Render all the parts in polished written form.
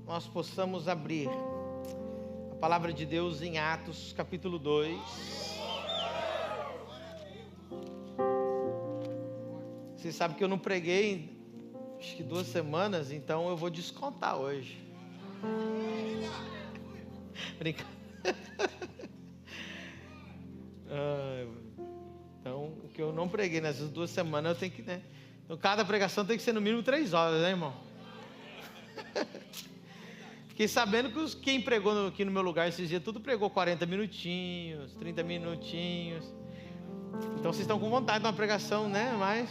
nós possamos abrir a palavra de Deus em Atos capítulo 2. Você sabe que eu não preguei acho que 2 semanas, então eu vou descontar hoje. Brincadeira. Então, o que eu não preguei nessas 2 semanas, eu tenho que, né? Então, cada pregação tem que ser no mínimo 3 horas, né, irmão? Fiquei sabendo que quem pregou aqui no meu lugar esses dias, tudo pregou 40 minutinhos, 30 minutinhos. Então, vocês estão com vontade de uma pregação, né? Mas...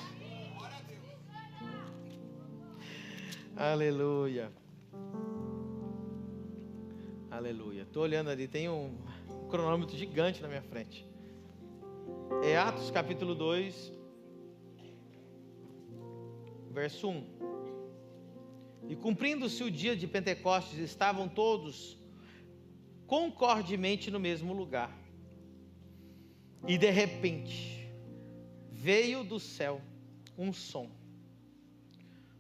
Aleluia. Aleluia. Estou olhando ali, tem um cronômetro gigante na minha frente. É Atos capítulo 2, verso 1. E cumprindo-se o dia de Pentecostes, estavam todos concordemente no mesmo lugar. E de repente, veio do céu um som,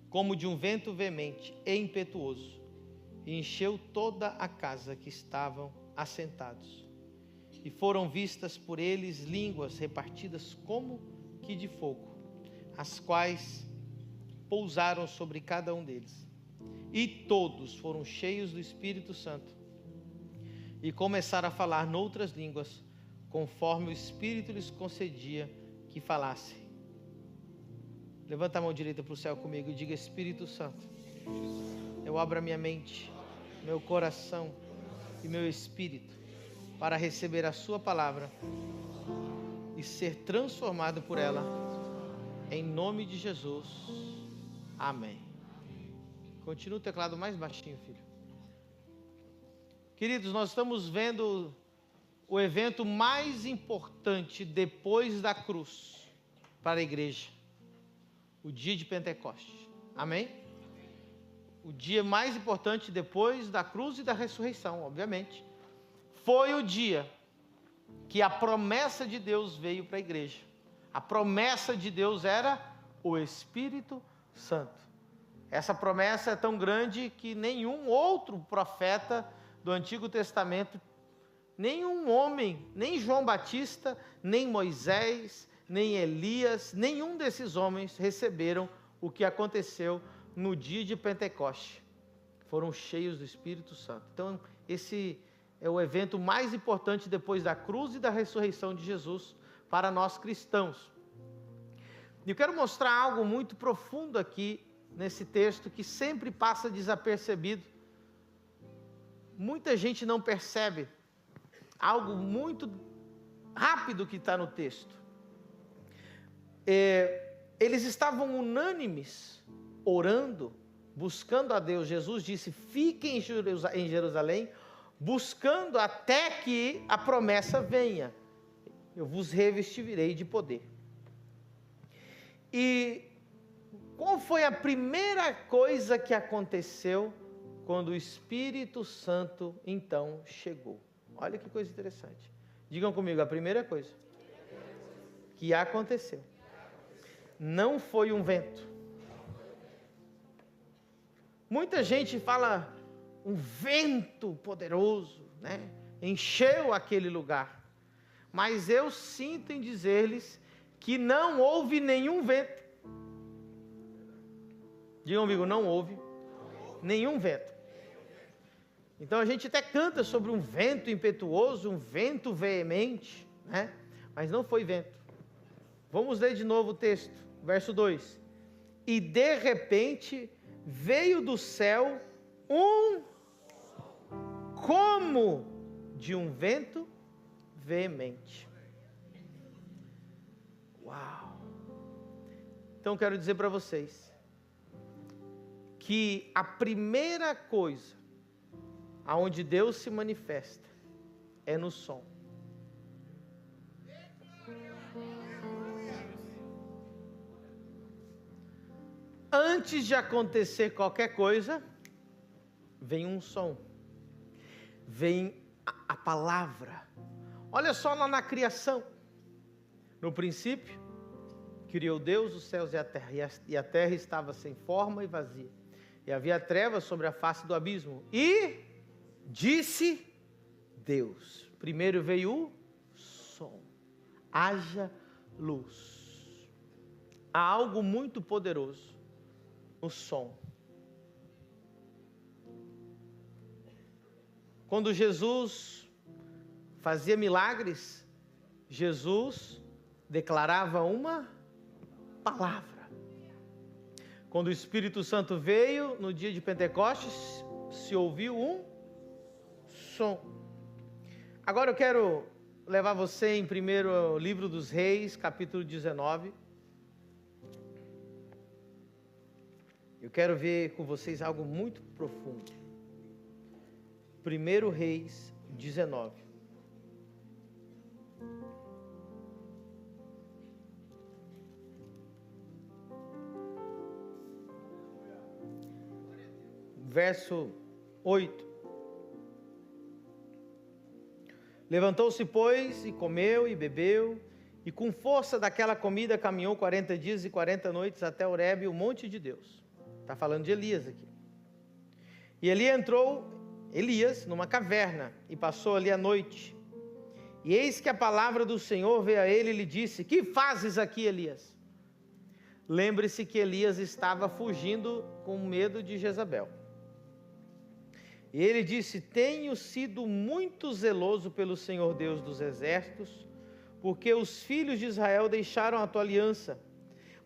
como de um vento veemente e impetuoso, e encheu toda a casa que estavam assentados. E foram vistas por eles línguas repartidas como que de fogo, as quais pousaram sobre cada um deles. E todos foram cheios do Espírito Santo e começaram a falar noutras línguas, conforme o Espírito lhes concedia que falassem. Levanta a mão direita para o céu comigo e diga: Espírito Santo, eu abro a minha mente, meu coração e meu espírito para receber a sua palavra e ser transformado por ela, em nome de Jesus, amém. Continua o teclado mais baixinho, filho. Queridos, nós estamos vendo o evento mais importante depois da cruz para a igreja, o dia de Pentecostes, amém? O dia mais importante depois da cruz e da ressurreição, obviamente, foi o dia que a promessa de Deus veio para a igreja. A promessa de Deus era o Espírito Santo. Essa promessa é tão grande que nenhum outro profeta do Antigo Testamento, nenhum homem, nem João Batista, nem Moisés, nem Elias, nenhum desses homens receberam o que aconteceu no dia de Pentecoste. Foram cheios do Espírito Santo. Então, esse é o evento mais importante depois da cruz e da ressurreição de Jesus para nós cristãos. E eu quero mostrar algo muito profundo aqui nesse texto que sempre passa desapercebido. Muita gente não percebe algo muito rápido que está no texto. Eles estavam unânimes, orando, buscando a Deus. Jesus disse: fiquem em Jerusalém, buscando até que a promessa venha. Eu vos revestirei de poder. E qual foi a primeira coisa que aconteceu quando o Espírito Santo então chegou? Olha que coisa interessante. Digam comigo, a primeira coisa que aconteceu não foi um vento. Muita gente fala um vento poderoso, né? Encheu aquele lugar. Mas eu sinto em dizer-lhes que não houve nenhum vento. Digam comigo, não houve nenhum vento. Então a gente até canta sobre um vento impetuoso, um vento veemente, né? Mas não foi vento. Vamos ler de novo o texto, verso 2. E de repente veio do céu um como de um vento veemente. Uau! Então quero dizer para vocês que a primeira coisa aonde Deus se manifesta é no som. Antes de acontecer qualquer coisa, vem um som, vem a palavra. Olha só lá na criação. No princípio, criou Deus os céus e a terra estava sem forma e vazia. e havia trevas sobre a face do abismo. E disse Deus. Primeiro veio o som. Haja luz. Há algo muito poderoso no som. Quando Jesus fazia milagres, Jesus declarava uma palavra. Quando o Espírito Santo veio, no dia de Pentecostes, se ouviu um som. Agora eu quero levar você em primeiro livro dos Reis, capítulo 19. Eu quero ver com vocês algo muito profundo. Primeiro Reis 19. Verso 8. Levantou-se, pois, e comeu e bebeu, e com força daquela comida caminhou 40 dias e 40 noites até Horebe, o monte de Deus. Está falando de Elias aqui. E ali entrou Elias numa caverna e passou ali a noite. E eis que a palavra do Senhor veio a ele e lhe disse: que fazes aqui, Elias? Lembre-se que Elias estava fugindo com medo de Jezabel. E ele disse: tenho sido muito zeloso pelo Senhor Deus dos exércitos, porque os filhos de Israel deixaram a tua aliança,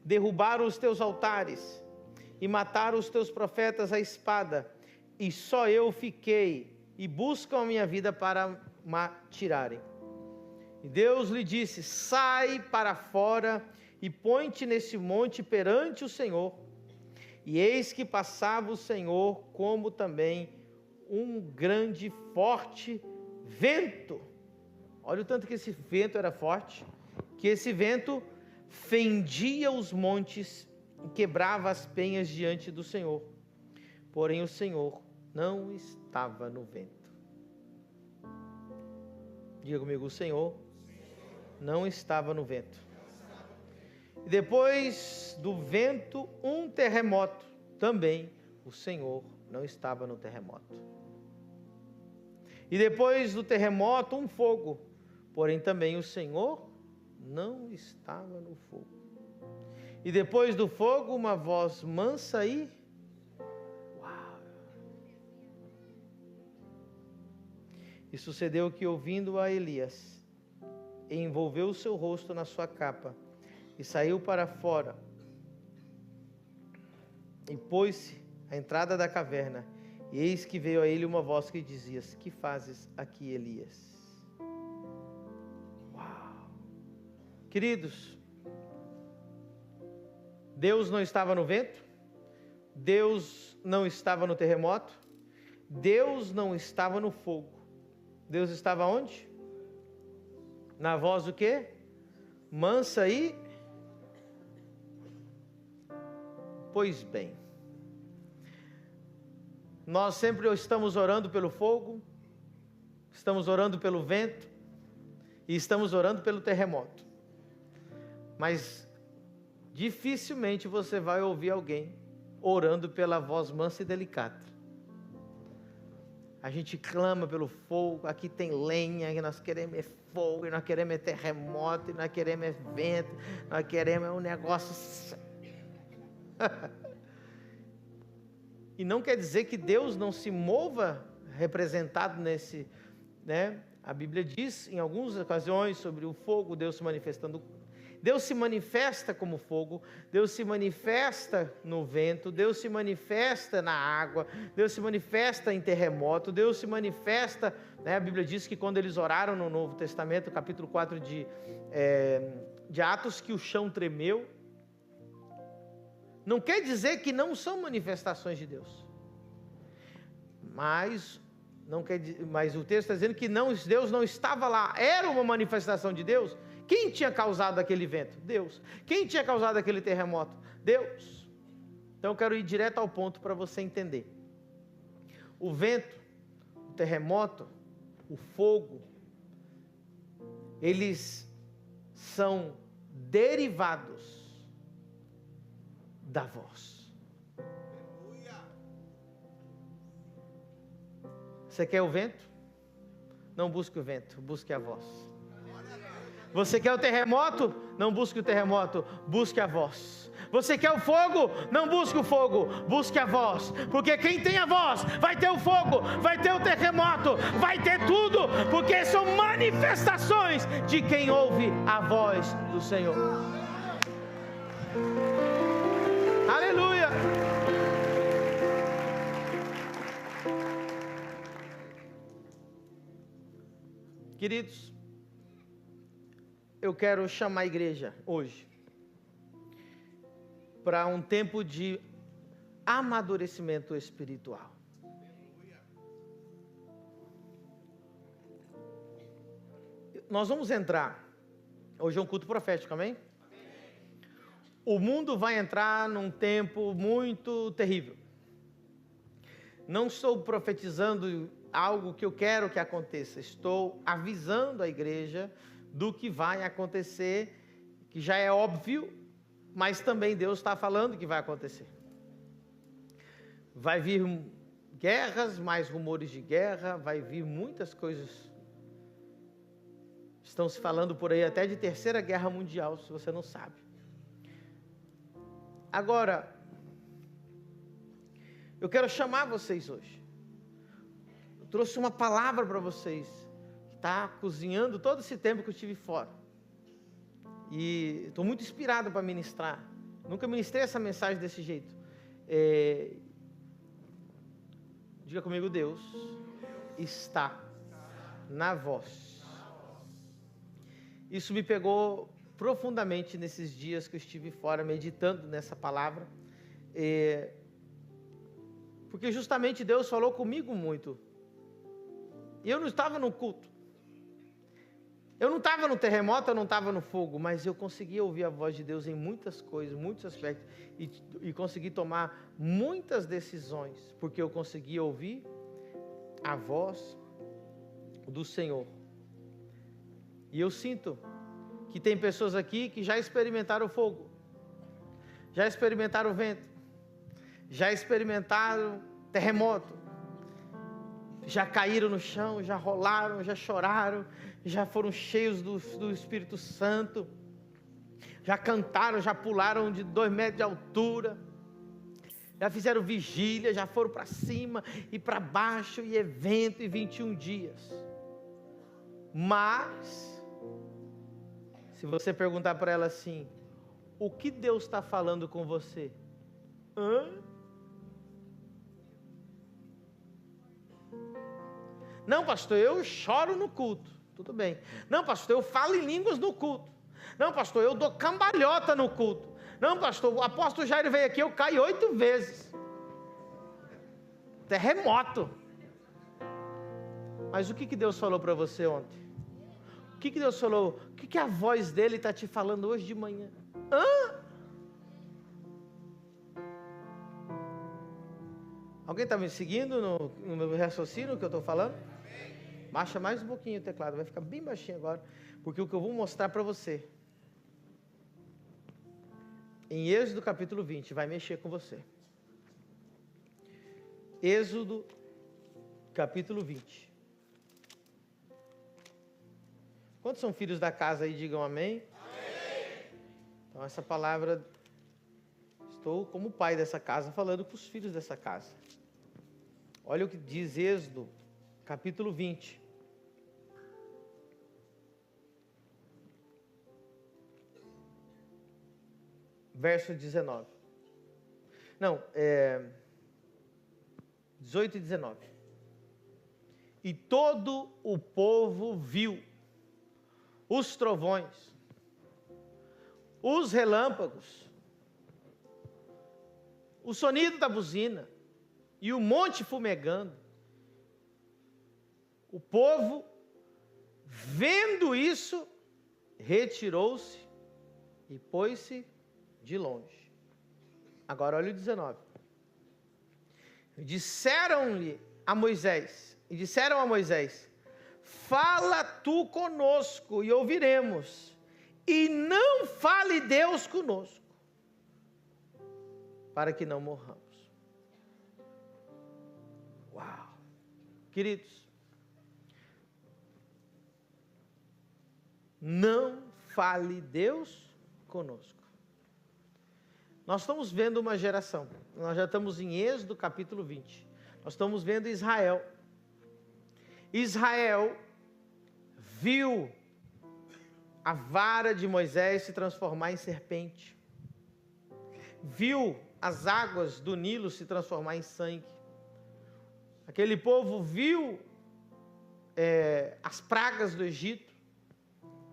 derrubaram os teus altares e mataram os teus profetas à espada, e só eu fiquei, e buscam a minha vida para me tirarem. E Deus lhe disse: sai para fora e põe-te nesse monte perante o Senhor. E eis que passava o Senhor, como também um grande forte vento. Olha o tanto que esse vento era forte, que esse vento fendia os montes e quebrava as penhas diante do Senhor. Porém o Senhor não estava no vento. Diga comigo: o Senhor não estava no vento. E depois do vento, um terremoto. Também o Senhor não estava no terremoto. E depois do terremoto, um fogo. Porém também o Senhor não estava no fogo. E depois do fogo, uma voz mansa e... Uau! E sucedeu que, ouvindo a Elias, envolveu o seu rosto na sua capa e saiu para fora e pôs-se à entrada da caverna. E eis que veio a ele uma voz que dizia: que fazes aqui, Elias? Uau! Queridos, Deus não estava no vento, Deus não estava no terremoto, Deus não estava no fogo. Deus estava onde? Na voz do quê? Mansa e... Pois bem, nós sempre estamos orando pelo fogo, estamos orando pelo vento e estamos orando pelo terremoto. Mas dificilmente você vai ouvir alguém orando pela voz mansa e delicada. A gente clama pelo fogo, aqui tem lenha, e nós queremos é fogo, e nós queremos é terremoto, e nós queremos é vento, nós queremos é um negócio... E não quer dizer que Deus não se mova representado nesse, né? A Bíblia diz em algumas ocasiões sobre o fogo, Deus se manifestando. Deus se manifesta como fogo, Deus se manifesta no vento, Deus se manifesta na água, Deus se manifesta em terremoto, Deus se manifesta, né? A Bíblia diz que quando eles oraram no Novo Testamento, capítulo 4 de Atos, que o chão tremeu. Não quer dizer que não são manifestações de Deus. Mas o texto está dizendo que não, Deus não estava lá. Era uma manifestação de Deus. Quem tinha causado aquele vento? Deus. Quem tinha causado aquele terremoto? Deus. Então eu quero ir direto ao ponto para você entender. O vento, o terremoto, o fogo, eles são derivados da voz. Você quer o vento? Não busque o vento, busque a voz. Você quer o terremoto? Não busque o terremoto, busque a voz. Você quer o fogo? Não busque o fogo, busque a voz. Porque quem tem a voz vai ter o fogo, vai ter o terremoto, vai ter tudo. Porque são manifestações de quem ouve a voz do Senhor. Aleluia! Queridos, eu quero chamar a igreja hoje para um tempo de amadurecimento espiritual. Nós vamos entrar, hoje é um culto profético, amém? O mundo vai entrar num tempo muito terrível. Não estou profetizando algo que eu quero que aconteça, estou avisando a igreja do que vai acontecer, que já é óbvio, mas também Deus está falando que vai acontecer. Vai vir guerras, mais rumores de guerra, vai vir muitas coisas. Estão se falando por aí até de terceira guerra mundial, se você não sabe. Agora, eu quero chamar vocês hoje. Eu trouxe uma palavra para vocês, que está cozinhando todo esse tempo que eu estive fora. E estou muito inspirado para ministrar. Nunca ministrei essa mensagem desse jeito. Diga comigo, Deus está na voz. Isso me pegou profundamente nesses dias que eu estive fora, meditando nessa palavra. Porque justamente Deus falou comigo muito. E eu não estava no culto. Eu não estava no terremoto, eu não estava no fogo, mas eu conseguia ouvir a voz de Deus em muitas coisas, muitos aspectos, e consegui tomar muitas decisões, porque eu conseguia ouvir a voz do Senhor. E eu sinto que tem pessoas aqui que já experimentaram o fogo, já experimentaram o vento, já experimentaram terremoto, já caíram no chão, já rolaram, já choraram, já foram cheios do Espírito Santo, já cantaram, já pularam de 2 metros de altura, já fizeram vigília, já foram para cima e para baixo, e evento, e 21 dias. Mas, se você perguntar para ela assim, o que Deus está falando com você? Não, pastor, eu choro no culto. Tudo bem. Não, pastor, eu falo em línguas no culto. Não, pastor, eu dou cambalhota no culto. Não, pastor, o apóstolo Jair veio aqui, eu caí 8 vezes. Terremoto. Mas o que Deus falou para você ontem? O que Deus falou? O que a voz dele está te falando hoje de manhã? Alguém está me seguindo no meu raciocínio que eu estou falando? Baixa mais um pouquinho o teclado, vai ficar bem baixinho agora, porque o que eu vou mostrar para você, em Êxodo capítulo 20, vai mexer com você. Êxodo capítulo 20. Quantos são filhos da casa aí? Digam amém. Amém. Então essa palavra, estou como pai dessa casa, falando com os filhos dessa casa. Olha o que diz Êxodo capítulo 20. Verso 19. Não, 18 e 19. E todo o povo viu os trovões, os relâmpagos, o sonido da buzina e o monte fumegando. O povo, vendo isso, retirou-se e pôs-se de longe. Agora olha o 19. Disseram a Moisés, fala tu conosco e ouviremos, e não fale Deus conosco, para que não morramos. Uau! Queridos, não fale Deus conosco. Nós estamos vendo uma geração, nós já estamos em Êxodo capítulo 20, nós estamos vendo Israel. Israel viu a vara de Moisés se transformar em serpente, viu as águas do Nilo se transformar em sangue. Aquele povo viu as pragas do Egito,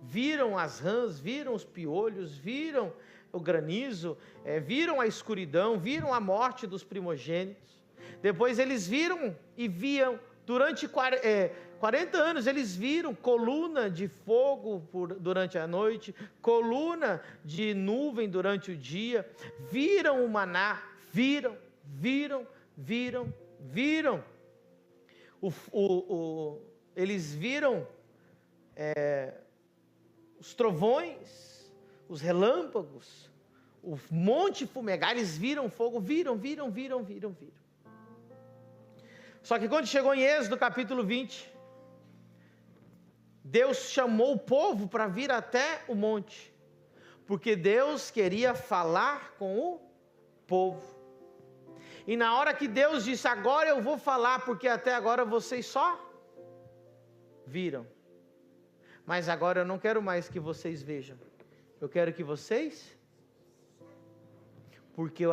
viram as rãs, viram os piolhos, viram o granizo, viram a escuridão, viram a morte dos primogênitos. Depois eles viram e viam, durante 40 anos eles viram coluna de fogo durante a noite, coluna de nuvem durante o dia, viram o maná, viram. Eles viram os trovões, os relâmpagos, o monte fumegar, eles viram fogo, viram. Só que quando chegou em Êxodo capítulo 20, Deus chamou o povo para vir até o monte, porque Deus queria falar com o povo. E na hora que Deus disse, agora eu vou falar, porque até agora vocês só viram. Mas agora eu não quero mais que vocês vejam. Eu quero que vocês... Porque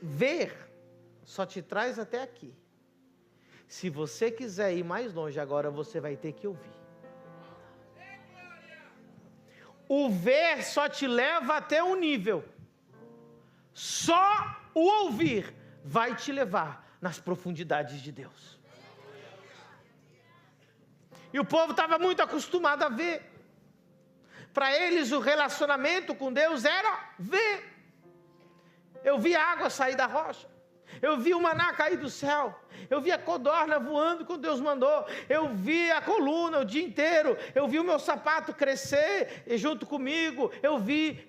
ver só te traz até aqui. Se você quiser ir mais longe, agora você vai ter que ouvir. O ver só te leva até um nível. Só o ouvir vai te levar nas profundidades de Deus. E o povo estava muito acostumado a ver. Para eles o relacionamento com Deus era ver. Eu vi a água sair da rocha. Eu vi o maná cair do céu. Eu vi a codorna voando quando Deus mandou. Eu vi a coluna o dia inteiro. Eu vi o meu sapato crescer junto comigo. Eu vi.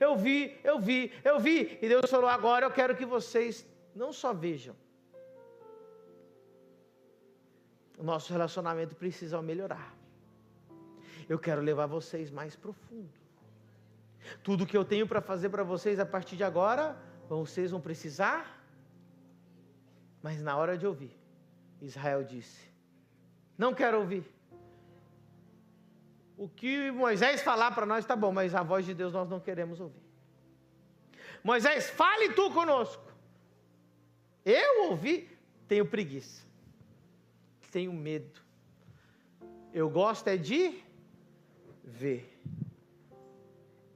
E Deus falou, agora eu quero que vocês não só vejam. O nosso relacionamento precisa melhorar. Eu quero levar vocês mais profundo. Tudo que eu tenho para fazer para vocês a partir de agora, vocês vão precisar. Mas na hora de ouvir, Israel disse, não quero ouvir. O que Moisés falar para nós está bom, mas a voz de Deus nós não queremos ouvir. Moisés, fale tu conosco. Eu ouvi, tenho preguiça. Tenho medo. Eu gosto é de ver.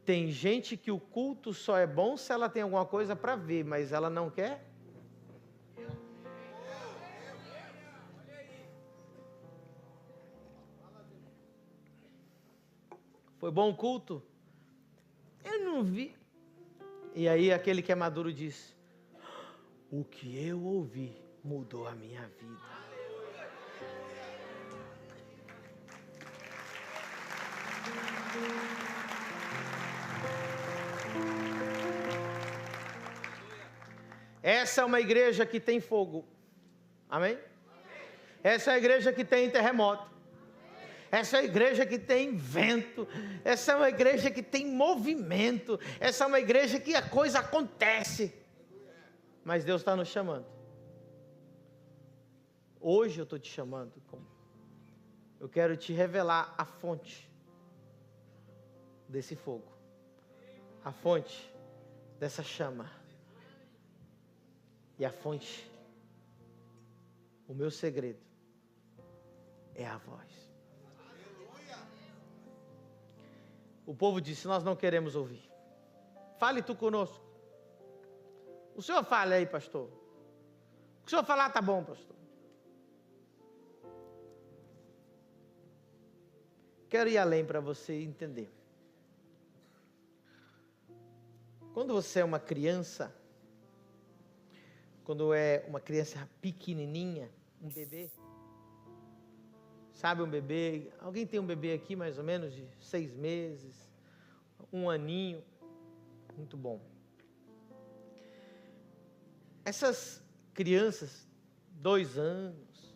Tem gente que o culto só é bom se ela tem alguma coisa para ver, mas ela não quer. Foi bom o culto? Eu não vi. E aí aquele que é maduro diz, o que eu ouvi mudou a minha vida. Essa é uma igreja que tem fogo. Amém? Essa é a igreja que tem terremoto. Essa é a igreja que tem vento. Essa é uma igreja que tem movimento. Essa é uma igreja que a coisa acontece. Mas Deus está nos chamando. Hoje eu estou te chamando. Eu quero te revelar a fonte desse fogo. A fonte dessa chama. E a fonte, o meu segredo, é a voz. O povo disse, nós não queremos ouvir. Fale tu conosco. O senhor fale aí, pastor. O que o senhor falar está bom, pastor. Quero ir além para você entender. Quando você é uma criança, quando é uma criança pequenininha, um bebê, sabe um bebê, alguém tem um bebê aqui mais ou menos de 6 meses, 1 aninho, muito bom. Essas crianças, 2 anos,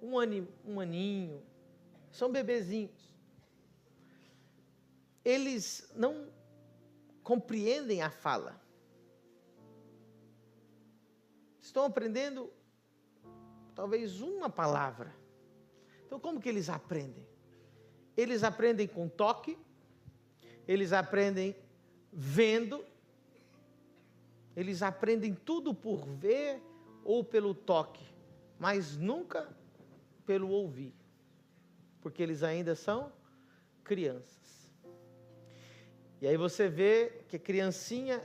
um aninho, são bebezinhos. Eles não compreendem a fala. Estão aprendendo talvez uma palavra. Então, como que eles aprendem? Eles aprendem com toque, eles aprendem vendo, eles aprendem tudo por ver ou pelo toque, mas nunca pelo ouvir, porque eles ainda são crianças. E aí você vê que a criancinha,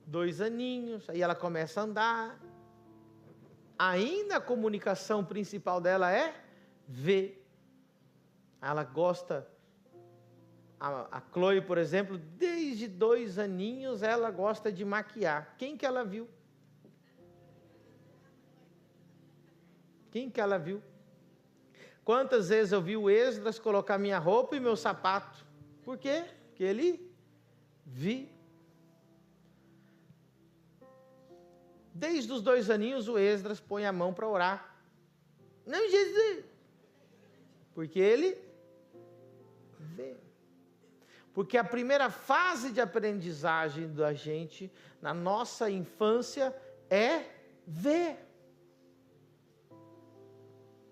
2 aninhos, aí ela começa a andar, ainda a comunicação principal dela é ver. Ela gosta, a Chloe, por exemplo, desde 2 aninhos ela gosta de maquiar. Quem que ela viu? Quem que ela viu? Quantas vezes eu vi o Esdras colocar minha roupa e meu sapato? Por quê? Porque ele viu. Desde os 2 aninhos o Esdras põe a mão para orar. Não, Jesus! Porque ele vê. Porque a primeira fase de aprendizagem da gente, na nossa infância, é ver.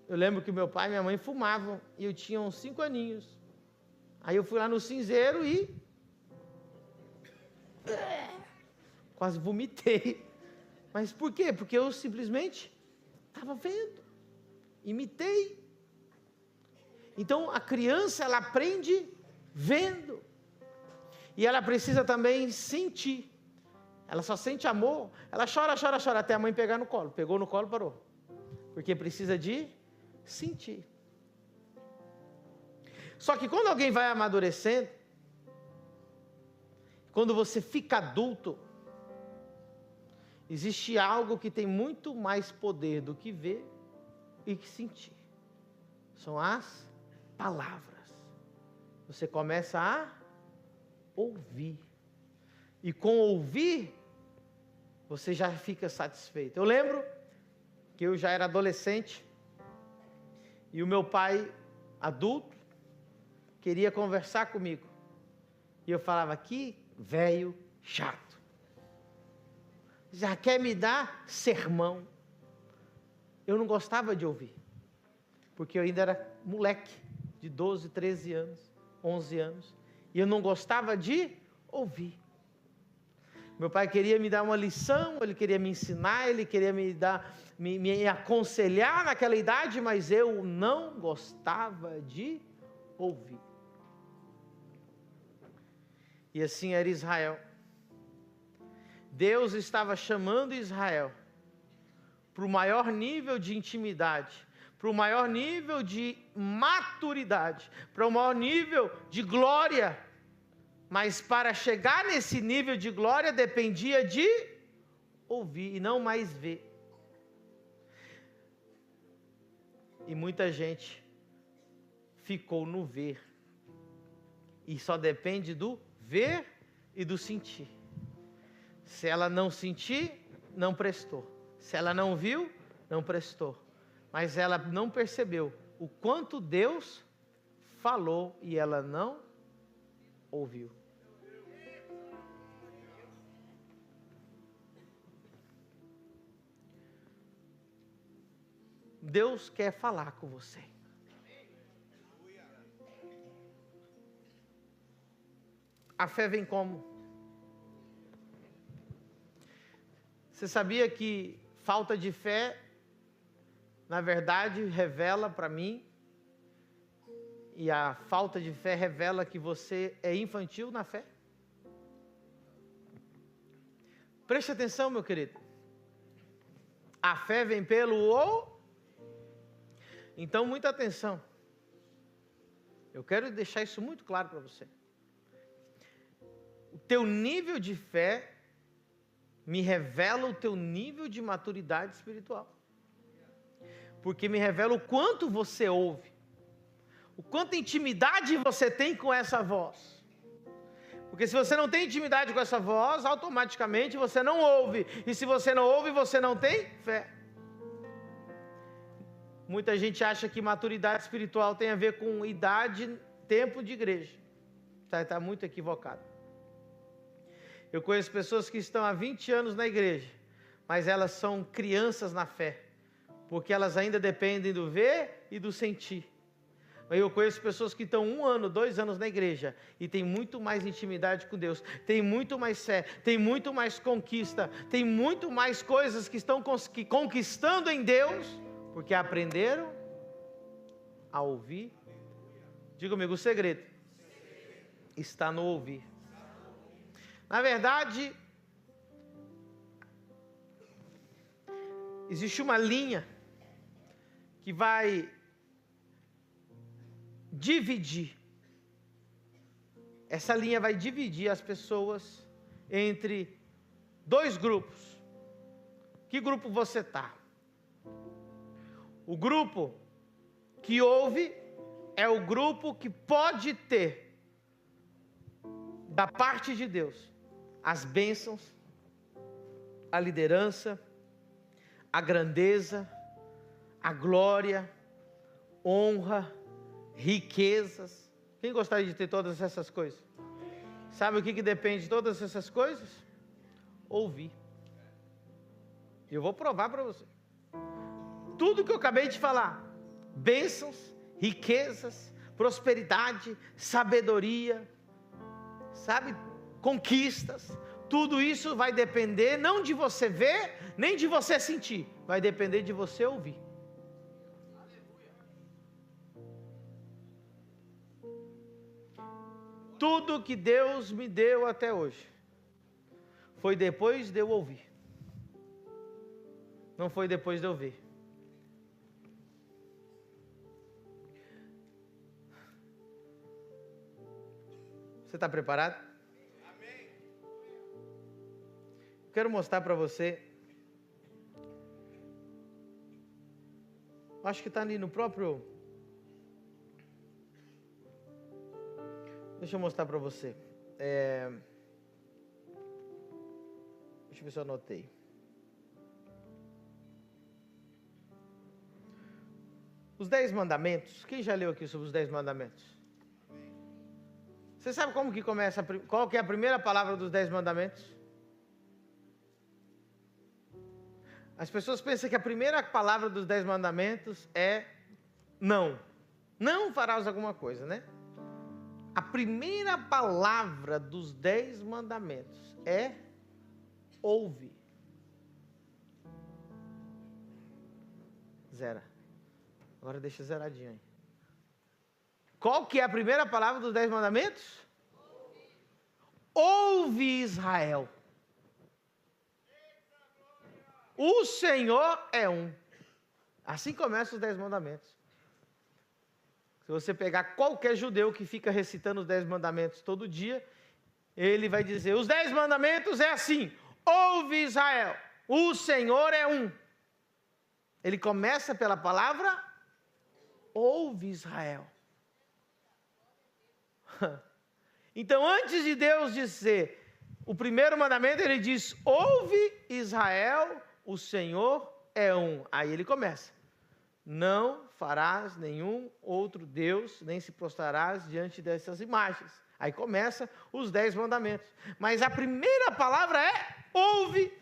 Eu lembro que meu pai e minha mãe fumavam, e eu tinha uns 5 aninhos. Aí eu fui lá no cinzeiro e quase vomitei. Mas por quê? Porque eu simplesmente estava vendo, imitei. Então a criança, ela aprende vendo. E ela precisa também sentir. Ela só sente amor. Ela chora, chora, chora, até a mãe pegar no colo. Pegou no colo, parou. Porque precisa de sentir. Só que quando alguém vai amadurecendo, quando você fica adulto, existe algo que tem muito mais poder do que ver e que sentir. São as palavras. Você começa a ouvir. E com ouvir, você já fica satisfeito. Eu lembro que eu já era adolescente e o meu pai, adulto, queria conversar comigo. E eu falava, que velho chato. Já quer me dar sermão. Eu não gostava de ouvir. Porque eu ainda era moleque, de 12, 13 anos, 11 anos. E eu não gostava de ouvir. Meu pai queria me dar uma lição, ele queria me ensinar, ele queria me aconselhar naquela idade, mas eu não gostava de ouvir. E assim era Israel. Deus estava chamando Israel para o maior nível de intimidade, para o maior nível de maturidade, para o maior nível de glória. Mas para chegar nesse nível de glória dependia de ouvir e não mais ver. E muita gente ficou no ver. E só depende do ver e do sentir. Se ela não sentir, não prestou. Se ela não viu, não prestou. Mas ela não percebeu o quanto Deus falou e ela não ouviu. Deus quer falar com você. A fé vem como? Você sabia que falta de fé, na verdade, revela para mim, e a falta de fé revela que você é infantil na fé? Preste atenção, meu querido. A fé vem pelo ou? Então, muita atenção. Eu quero deixar isso muito claro para você. O teu nível de fé me revela o teu nível de maturidade espiritual. Porque me revela o quanto você ouve. O quanto intimidade você tem com essa voz. Porque se você não tem intimidade com essa voz, automaticamente você não ouve. E se você não ouve, você não tem fé. Muita gente acha que maturidade espiritual tem a ver com idade, tempo de igreja. Está muito equivocado. Eu conheço pessoas que estão há 20 anos na igreja, mas elas são crianças na fé, porque elas ainda dependem do ver e do sentir. Eu conheço pessoas que estão 1 ano, 2 anos na igreja e tem muito mais intimidade com Deus, tem muito mais fé, tem muito mais conquista, tem muito mais coisas que estão conquistando em Deus, porque aprenderam a ouvir. Diga comigo, o segredo está no ouvir. Na verdade, existe uma linha que vai dividir. Essa linha vai dividir as pessoas entre 2 grupos. Que grupo você está? O grupo que ouve é o grupo que pode ter da parte de Deus as bênçãos, a liderança, a grandeza, a glória, honra, riquezas. Quem gostaria de ter todas essas coisas? Sabe o que depende de todas essas coisas? Ouvir. Eu vou provar para você. Tudo que eu acabei de falar, bênçãos, riquezas, prosperidade, sabedoria, sabe, conquistas, tudo isso vai depender não de você ver, nem de você sentir, vai depender de você ouvir. Tudo que Deus me deu até hoje foi depois de eu ouvir, não foi depois de eu ver. Você está preparado? Amém. Quero mostrar para você. Acho que está ali no próprio. Deixa eu mostrar para você. Deixa eu ver se eu anotei. Os 10 mandamentos. Quem já leu aqui sobre os 10 mandamentos? Você sabe como que começa? Qual que é a primeira palavra dos 10 mandamentos? As pessoas pensam que a primeira palavra dos 10 mandamentos é não. Não farás alguma coisa, né? A primeira palavra dos 10 mandamentos é ouve. Zera. Agora deixa zeradinho aí. Qual que é a primeira palavra dos 10 mandamentos? Ouve, Israel. O Senhor é um. Assim começam os 10 mandamentos. Se você pegar qualquer judeu que fica recitando os 10 mandamentos todo dia, ele vai dizer, os 10 mandamentos é assim, ouve, Israel, o Senhor é um. Ele começa pela palavra, ouve, Israel. Então, antes de Deus dizer o primeiro mandamento, ele diz, ouve, Israel, o Senhor é um. Aí ele começa, não farás nenhum outro Deus, nem se prostrarás diante dessas imagens. Aí começa os 10 mandamentos. Mas a primeira palavra é ouve.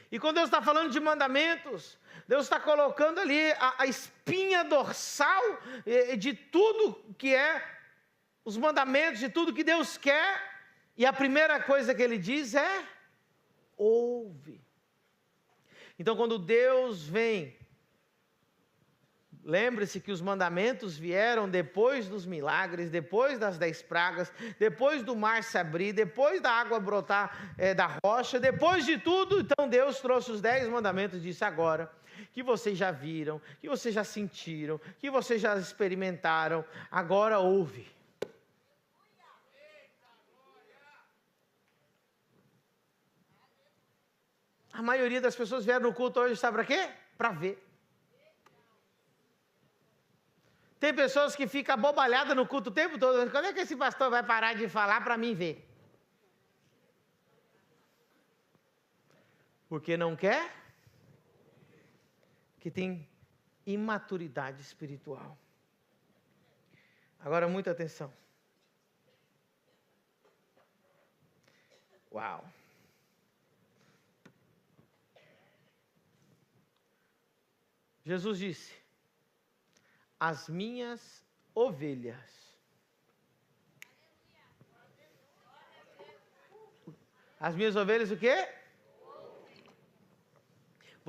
E quando Deus está falando de mandamentos, Deus está colocando ali a espinha dorsal de tudo que é os mandamentos, de tudo que Deus quer. E a primeira coisa que Ele diz é ouve. Então quando Deus vem, lembre-se que os mandamentos vieram depois dos milagres, depois das 10 pragas, depois do mar se abrir, depois da água brotar da rocha, depois de tudo. Então Deus trouxe os 10 mandamentos e disse agora, que vocês já viram, que vocês já sentiram, que vocês já experimentaram, agora ouve. A maioria das pessoas vieram no culto hoje, sabe para quê? Para ver. Tem pessoas que ficam abobalhadas no culto o tempo todo. Quando é que esse pastor vai parar de falar para mim ver? Porque não quer que tem imaturidade espiritual. Agora, muita atenção. Uau! Jesus disse: as minhas ovelhas. As minhas ovelhas o quê?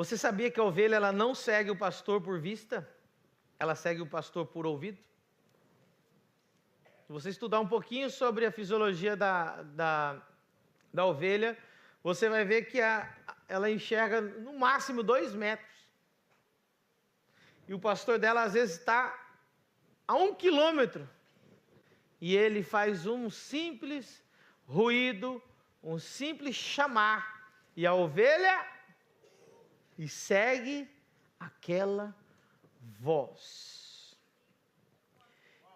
Você sabia que a ovelha ela não segue o pastor por vista? Ela segue o pastor por ouvido? Se você estudar um pouquinho sobre a fisiologia da ovelha, você vai ver que ela enxerga no máximo 2 metros. E o pastor dela às vezes está a 1 quilômetro. E ele faz um simples ruído, um simples chamar. E a ovelha segue aquela voz.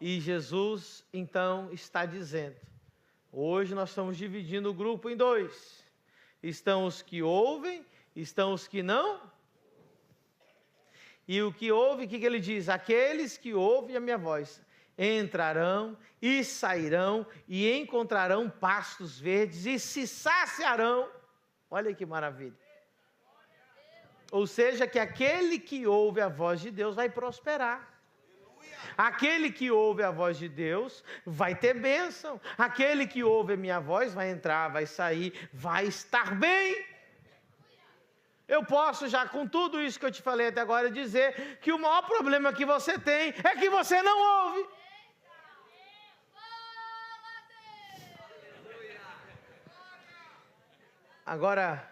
E Jesus então está dizendo, hoje nós estamos dividindo o grupo em 2. Estão os que ouvem, estão os que não. E o que ouve, o que ele diz? Aqueles que ouvem a minha voz entrarão e sairão e encontrarão pastos verdes e se saciarão. Olha que maravilha. Ou seja, que aquele que ouve a voz de Deus vai prosperar. Aquele que ouve a voz de Deus vai ter bênção. Aquele que ouve a minha voz vai entrar, vai sair, vai estar bem. Eu posso já, com tudo isso que eu te falei até agora, dizer que o maior problema que você tem é que você não ouve. Agora,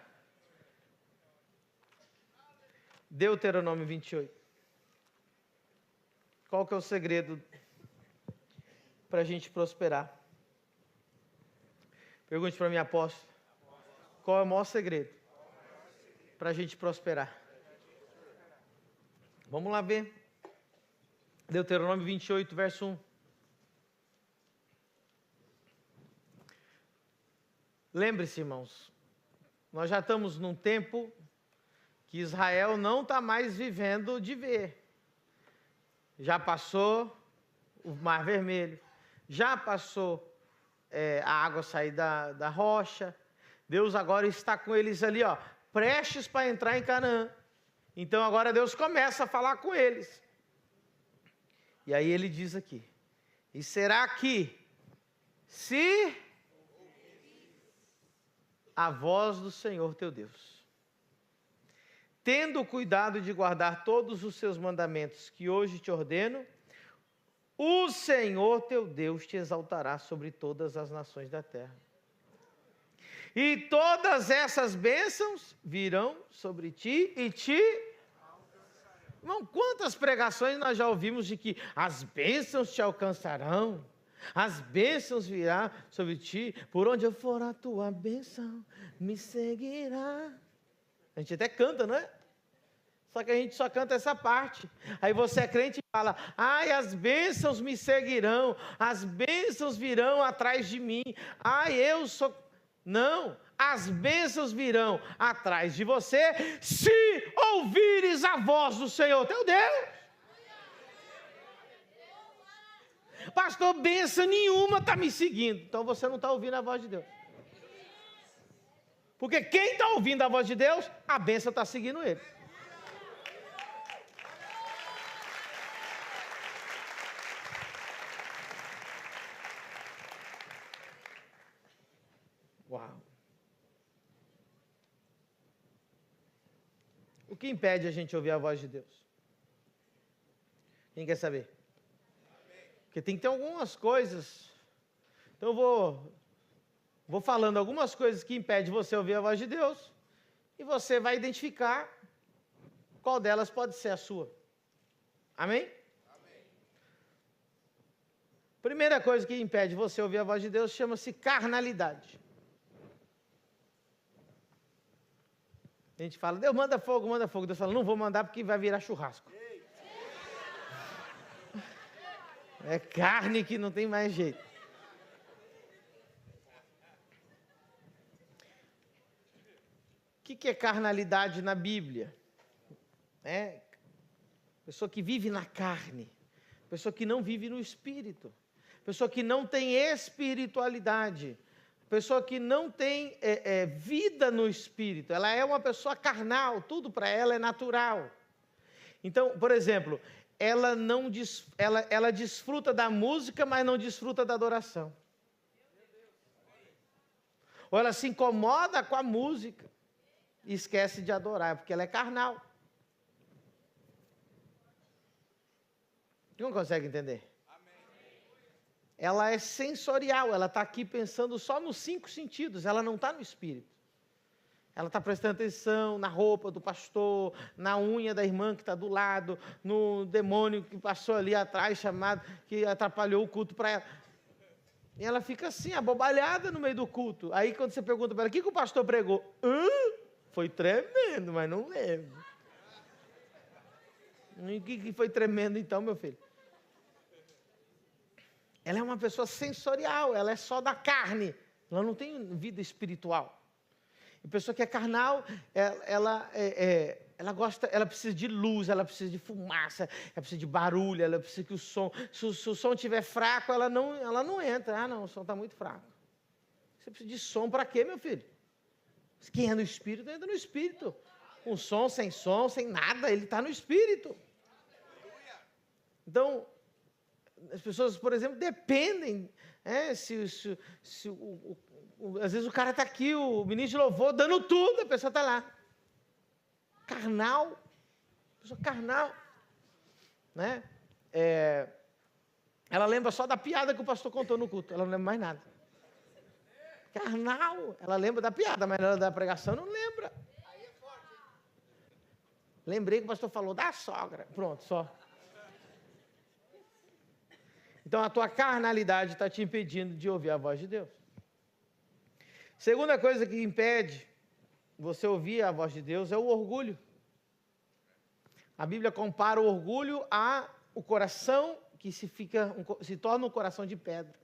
Deuteronômio 28. Qual que é o segredo para a gente prosperar? Pergunte para mim, apóstolo. Qual é o maior segredo para a gente prosperar? Vamos lá ver. Deuteronômio 28, verso 1. Lembre-se, irmãos, nós já estamos num tempo que Israel não está mais vivendo de ver. Já passou o Mar Vermelho, já passou a água sair da rocha. Deus agora está com eles ali, ó, prestes para entrar em Canaã. Então agora Deus começa a falar com eles. E aí ele diz aqui: e será que se a voz do Senhor teu Deus, tendo cuidado de guardar todos os seus mandamentos que hoje te ordeno, o Senhor teu Deus te exaltará sobre todas as nações da terra. E todas essas bênçãos virão sobre ti e te... Irmão, quantas pregações nós já ouvimos de que as bênçãos te alcançarão, as bênçãos virão sobre ti, por onde eu for a tua bênção me seguirá. A gente até canta, não é? Só que a gente só canta essa parte. Aí você é crente e fala: ai, as bênçãos me seguirão, as bênçãos virão atrás de mim. Ai, eu sou... Não, as bênçãos virão atrás de você se ouvires a voz do Senhor teu Deus. Pastor, bênção nenhuma está me seguindo. Então você não está ouvindo a voz de Deus. Porque quem está ouvindo a voz de Deus, a bênção está seguindo ele. Uau! O que impede a gente ouvir a voz de Deus? Quem quer saber? Porque tem que ter algumas coisas. Então eu vou falando algumas coisas que impedem você ouvir a voz de Deus, e você vai identificar qual delas pode ser a sua. Amém? Amém. Primeira coisa que impede você ouvir a voz de Deus chama-se carnalidade. A gente fala: Deus manda fogo, manda fogo. Deus fala: não vou mandar porque vai virar churrasco. É carne que não tem mais jeito. O que é carnalidade na Bíblia? Pessoa que vive na carne. Pessoa que não vive no espírito. Pessoa que não tem espiritualidade. Pessoa que não tem vida no espírito. Ela é uma pessoa carnal. Tudo para ela é natural. Então, por exemplo, ela desfruta da música, mas não desfruta da adoração. Ou ela se incomoda com a música e esquece de adorar, porque ela é carnal. Não consegue entender? Ela é sensorial, ela está aqui pensando só nos 5 sentidos, ela não está no espírito. Ela está prestando atenção na roupa do pastor, na unha da irmã que está do lado, no demônio que passou ali atrás, chamado, que atrapalhou o culto para ela. E ela fica assim, abobalhada no meio do culto. Aí quando você pergunta para ela, o que o pastor pregou? Foi tremendo, mas não lembro. E o que foi tremendo então, meu filho? Ela é uma pessoa sensorial, ela é só da carne. Ela não tem vida espiritual. A pessoa que é carnal, ela gosta, ela precisa de luz, ela precisa de fumaça, ela precisa de barulho, ela precisa que o som, se o som estiver fraco, ela não entra. Ah, não, o som está muito fraco. Você precisa de som para quê, meu filho? Quem é no espírito, entra no espírito. Com som, sem nada, ele está no espírito. Então, as pessoas, por exemplo, dependem, às vezes o cara está aqui, o ministro de louvor, dando tudo, a pessoa está lá. Carnal. Pessoa carnal. Né? Ela lembra só da piada que o pastor contou no culto. Ela não lembra mais nada. Carnal. Ela lembra da piada, mas ela da pregação não lembra. Lembrei que o pastor falou da sogra. Pronto, só. Então, a tua carnalidade está te impedindo de ouvir a voz de Deus. Segunda coisa que impede você ouvir a voz de Deus é o orgulho. A Bíblia compara o orgulho ao coração que se torna um coração de pedra.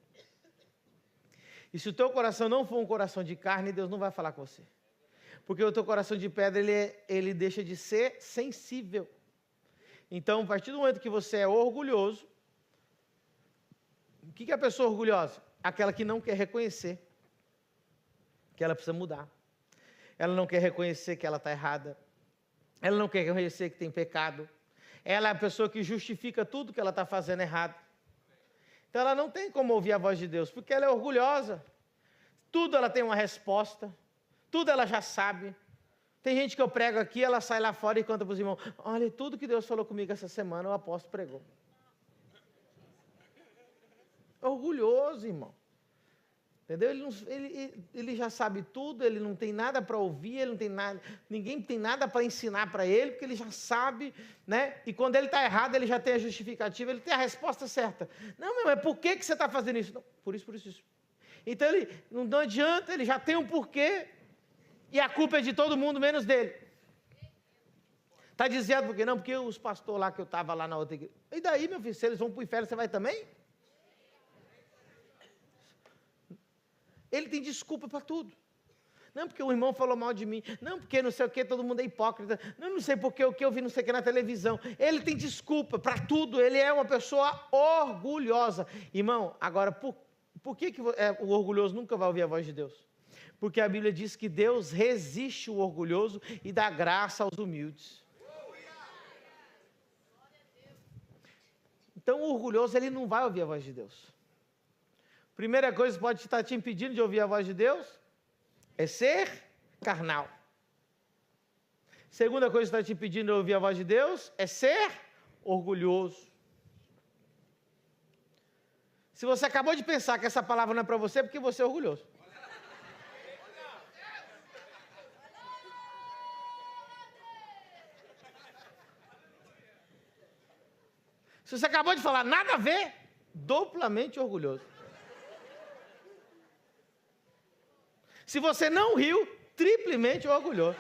E se o teu coração não for um coração de carne, Deus não vai falar com você. Porque o teu coração de pedra, ele deixa de ser sensível. Então, a partir do momento que você é orgulhoso, o que é a pessoa orgulhosa? Aquela que não quer reconhecer que ela precisa mudar. Ela não quer reconhecer que ela está errada. Ela não quer reconhecer que tem pecado. Ela é a pessoa que justifica tudo que ela está fazendo errado. Então ela não tem como ouvir a voz de Deus, porque ela é orgulhosa. Tudo ela tem uma resposta. Tudo ela já sabe. Tem gente que eu prego aqui, ela sai lá fora e conta para os irmãos: olha, tudo que Deus falou comigo essa semana, o apóstolo pregou. Orgulhoso, irmão. Entendeu? Ele já sabe tudo, ele não tem nada para ouvir, ele não tem nada, ninguém tem nada para ensinar para ele, porque ele já sabe, né? E quando ele está errado, ele já tem a justificativa, ele tem a resposta certa. Não, mas por que você está fazendo isso? Não, por isso. Então, não adianta, ele já tem um porquê, e a culpa é de todo mundo, menos dele. Está dizendo por quê? Não, porque os pastores lá que eu estava lá na outra igreja. E daí, meu filho, se eles vão para o inferno, você vai também? Ele tem desculpa para tudo. Não, porque o irmão falou mal de mim. Não, porque não sei o que, todo mundo é hipócrita. Não sei porque o que eu vi não sei o que na televisão. Ele tem desculpa para tudo. Ele é uma pessoa orgulhosa. Irmão, agora, por que o orgulhoso nunca vai ouvir a voz de Deus? Porque a Bíblia diz que Deus resiste o orgulhoso e dá graça aos humildes. Então, o orgulhoso, ele não vai ouvir a voz de Deus. Primeira coisa que pode estar te impedindo de ouvir a voz de Deus é ser carnal. Segunda coisa que está te impedindo de ouvir a voz de Deus é ser orgulhoso. Se você acabou de pensar que essa palavra não é para você, é porque você é orgulhoso. Se você acabou de falar nada a ver, duplamente orgulhoso. Se você não riu, triplamente orgulhoso.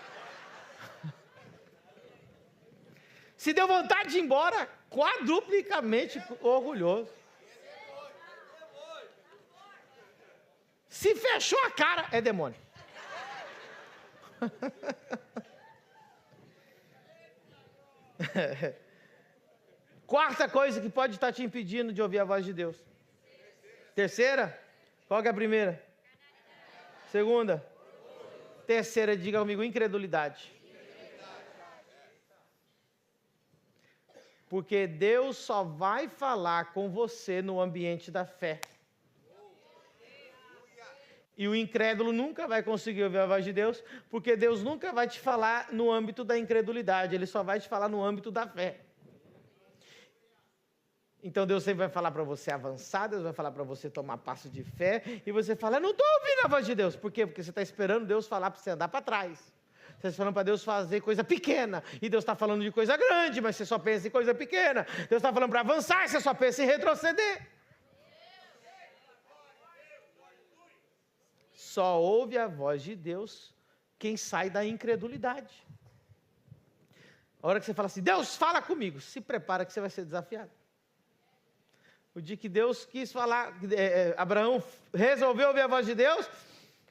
Se deu vontade de ir embora, quadruplicamente orgulhoso. Se fechou a cara, é demônio. Quarta coisa que pode estar te impedindo de ouvir a voz de Deus. Terceira? Qual que é a primeira? Segunda? Terceira, diga comigo, incredulidade. Porque Deus só vai falar com você no ambiente da fé. E o incrédulo nunca vai conseguir ouvir a voz de Deus, porque Deus nunca vai te falar no âmbito da incredulidade, Ele só vai te falar no âmbito da fé. Então Deus sempre vai falar para você avançar, Deus vai falar para você tomar passo de fé, e você fala, eu não estou ouvindo a voz de Deus. Por quê? Porque você está esperando Deus falar para você andar para trás. Você está falando para Deus fazer coisa pequena, e Deus está falando de coisa grande, mas você só pensa em coisa pequena. Deus está falando para avançar, e você só pensa em retroceder. Só ouve a voz de Deus quem sai da incredulidade. A hora que você fala assim, Deus fala comigo, se prepara que você vai ser desafiado. O dia que Deus quis falar, Abraão resolveu ouvir a voz de Deus,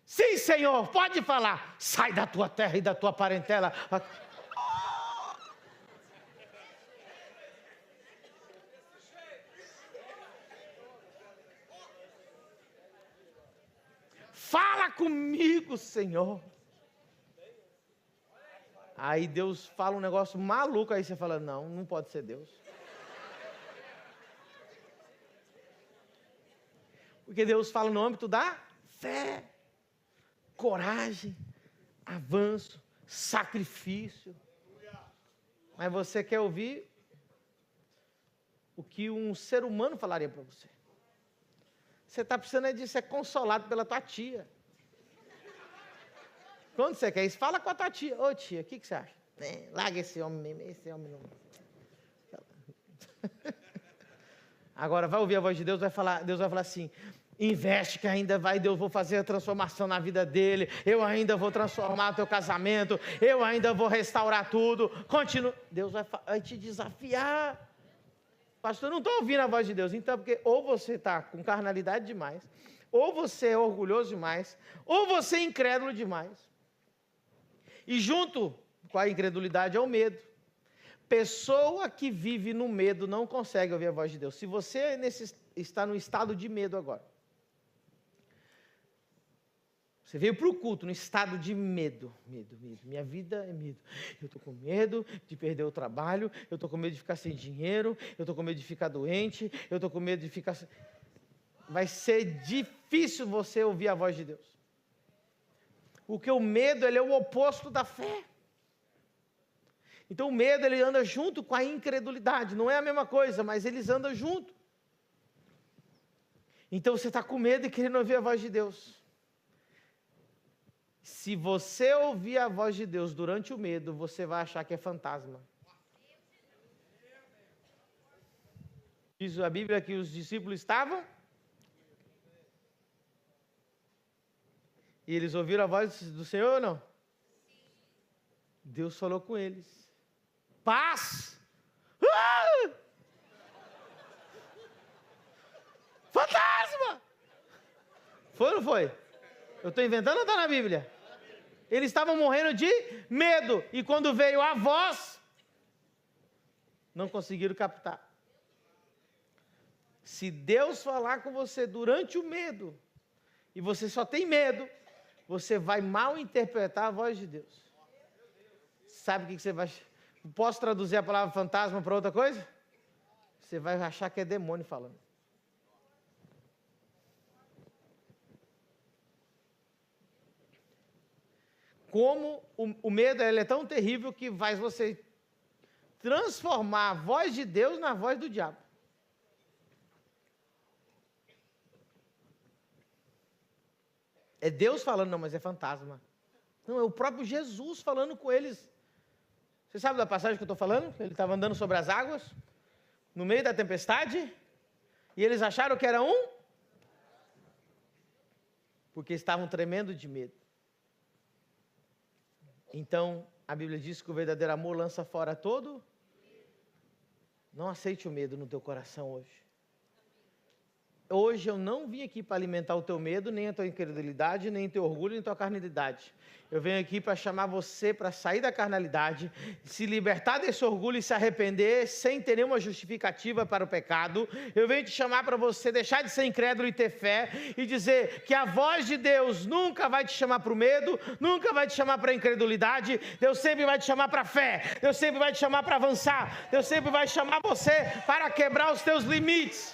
sim, Senhor, pode falar, sai da tua terra e da tua parentela. Fala comigo, Senhor. Aí Deus fala um negócio maluco, aí você fala, não pode ser Deus. Porque Deus fala no âmbito da fé, coragem, avanço, sacrifício. Mas você quer ouvir o que um ser humano falaria para você. Você está precisando de ser consolado pela tua tia. Quando você quer isso, fala com a tua tia. Ô tia, o que você acha? Larga esse homem mesmo, esse homem não. Agora vai ouvir a voz de Deus, Deus vai falar assim, investe que ainda vai, Deus vou fazer a transformação na vida dele, eu ainda vou transformar o teu casamento, eu ainda vou restaurar tudo, continua. Deus vai te desafiar. Pastor, eu não estou ouvindo a voz de Deus. Então, porque ou você está com carnalidade demais, ou você é orgulhoso demais, ou você é incrédulo demais. E junto com a incredulidade é o medo. Pessoa que vive no medo não consegue ouvir a voz de Deus. Se você está no estado de medo agora, você veio para o culto no estado de medo. Medo. Minha vida é medo. Eu estou com medo de perder o trabalho, eu estou com medo de ficar sem dinheiro, eu estou com medo de ficar doente, eu estou com medo de ficar... Vai ser difícil você ouvir a voz de Deus. Porque o medo, ele é o oposto da fé. Então o medo, ele anda junto com a incredulidade. Não é a mesma coisa, mas eles andam junto. Então você está com medo e querendo ouvir a voz de Deus. Se você ouvir a voz de Deus durante o medo, você vai achar que é fantasma. Diz a Bíblia que os discípulos estavam e eles ouviram a voz do Senhor ou não? Deus falou com eles. Paz! Ah! Fantasma! Foi ou não foi? Eu estou inventando ou está na Bíblia? Eles estavam morrendo de medo. E quando veio a voz, não conseguiram captar. Se Deus falar com você durante o medo, e você só tem medo, você vai mal interpretar a voz de Deus. Sabe o que você vai... Posso traduzir a palavra fantasma para outra coisa? Você vai achar que é demônio falando. Como o medo ele é tão terrível que faz você transformar a voz de Deus na voz do diabo. É Deus falando, não, mas é fantasma. Não, é o próprio Jesus falando com eles. Você sabe da passagem que eu estou falando? Ele estava andando sobre as águas, no meio da tempestade, e eles acharam que era um, porque estavam tremendo de medo. Então, a Bíblia diz que o verdadeiro amor lança fora todo. Não aceite o medo no teu coração hoje. hoje eu não vim aqui para alimentar o teu medo, nem a tua incredulidade, nem o teu orgulho, nem a tua carnalidade. Eu venho aqui para chamar você para sair da carnalidade, se libertar desse orgulho e se arrepender sem ter nenhuma justificativa para o pecado. Eu venho te chamar para você deixar de ser incrédulo e ter fé e dizer que a voz de Deus nunca vai te chamar para o medo, nunca vai te chamar para a incredulidade. Deus sempre vai te chamar para a fé, Deus sempre vai te chamar para avançar, Deus sempre vai chamar você para quebrar os teus limites.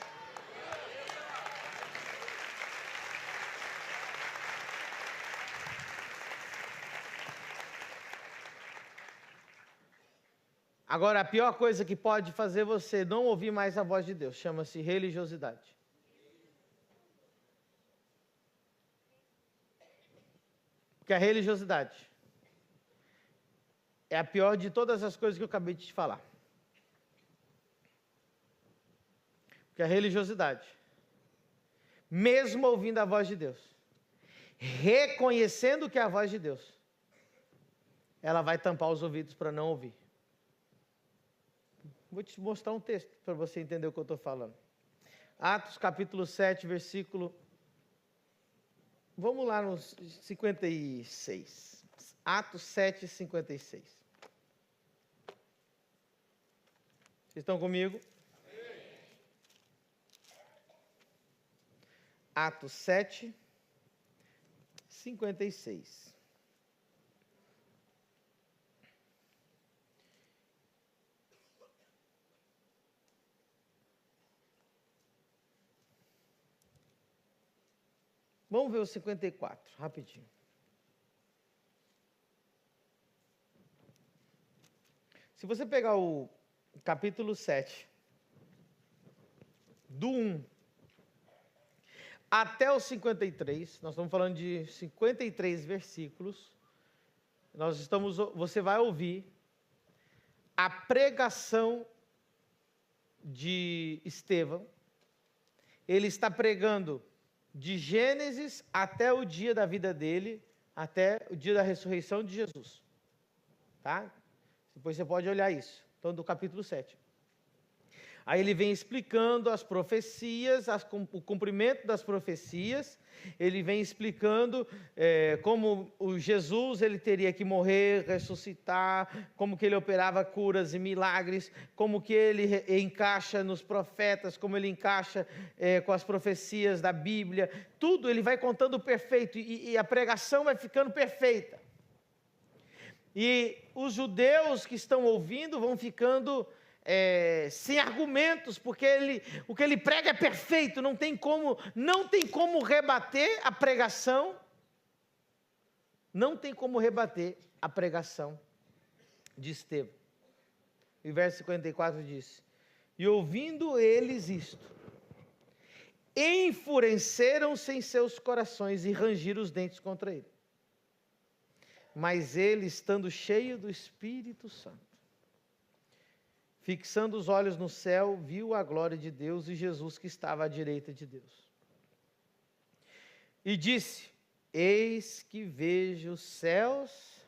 Agora, a pior coisa que pode fazer você não ouvir mais a voz de Deus chama-se religiosidade. Porque a religiosidade é a pior de todas as coisas que eu acabei de te falar. Porque a religiosidade, mesmo ouvindo a voz de Deus, reconhecendo que é a voz de Deus, ela vai tampar os ouvidos para não ouvir. Vou te mostrar um texto para você entender o que eu estou falando. Atos capítulo 7, versículo... Vamos lá no 56. Atos 7, 56. Vocês estão comigo? Atos 7, 56. Vamos ver o 54, rapidinho. Se você pegar o capítulo 7, do 1 até o 53, nós estamos falando de 53 versículos, você vai ouvir a pregação de Estevão. Ele está pregando de Gênesis até o dia da vida dele, até o dia da ressurreição de Jesus. Tá? Depois você pode olhar isso. Então, do capítulo 7. Aí ele vem explicando as profecias, o cumprimento das profecias. Ele vem explicando como o Jesus ele teria que morrer, ressuscitar, como que ele operava curas e milagres, como que ele encaixa nos profetas, como ele encaixa com as profecias da Bíblia. Tudo ele vai contando perfeito e a pregação vai ficando perfeita. E os judeus que estão ouvindo vão ficando sem argumentos, porque o que ele prega é perfeito, não tem como rebater a pregação, não tem como rebater a pregação de Estevão. E verso 54 diz: e ouvindo eles isto, enfureceram-se em seus corações e rangiram os dentes contra ele. Mas ele, estando cheio do Espírito Santo, fixando os olhos no céu, viu a glória de Deus e Jesus que estava à direita de Deus. E disse: eis que vejo os céus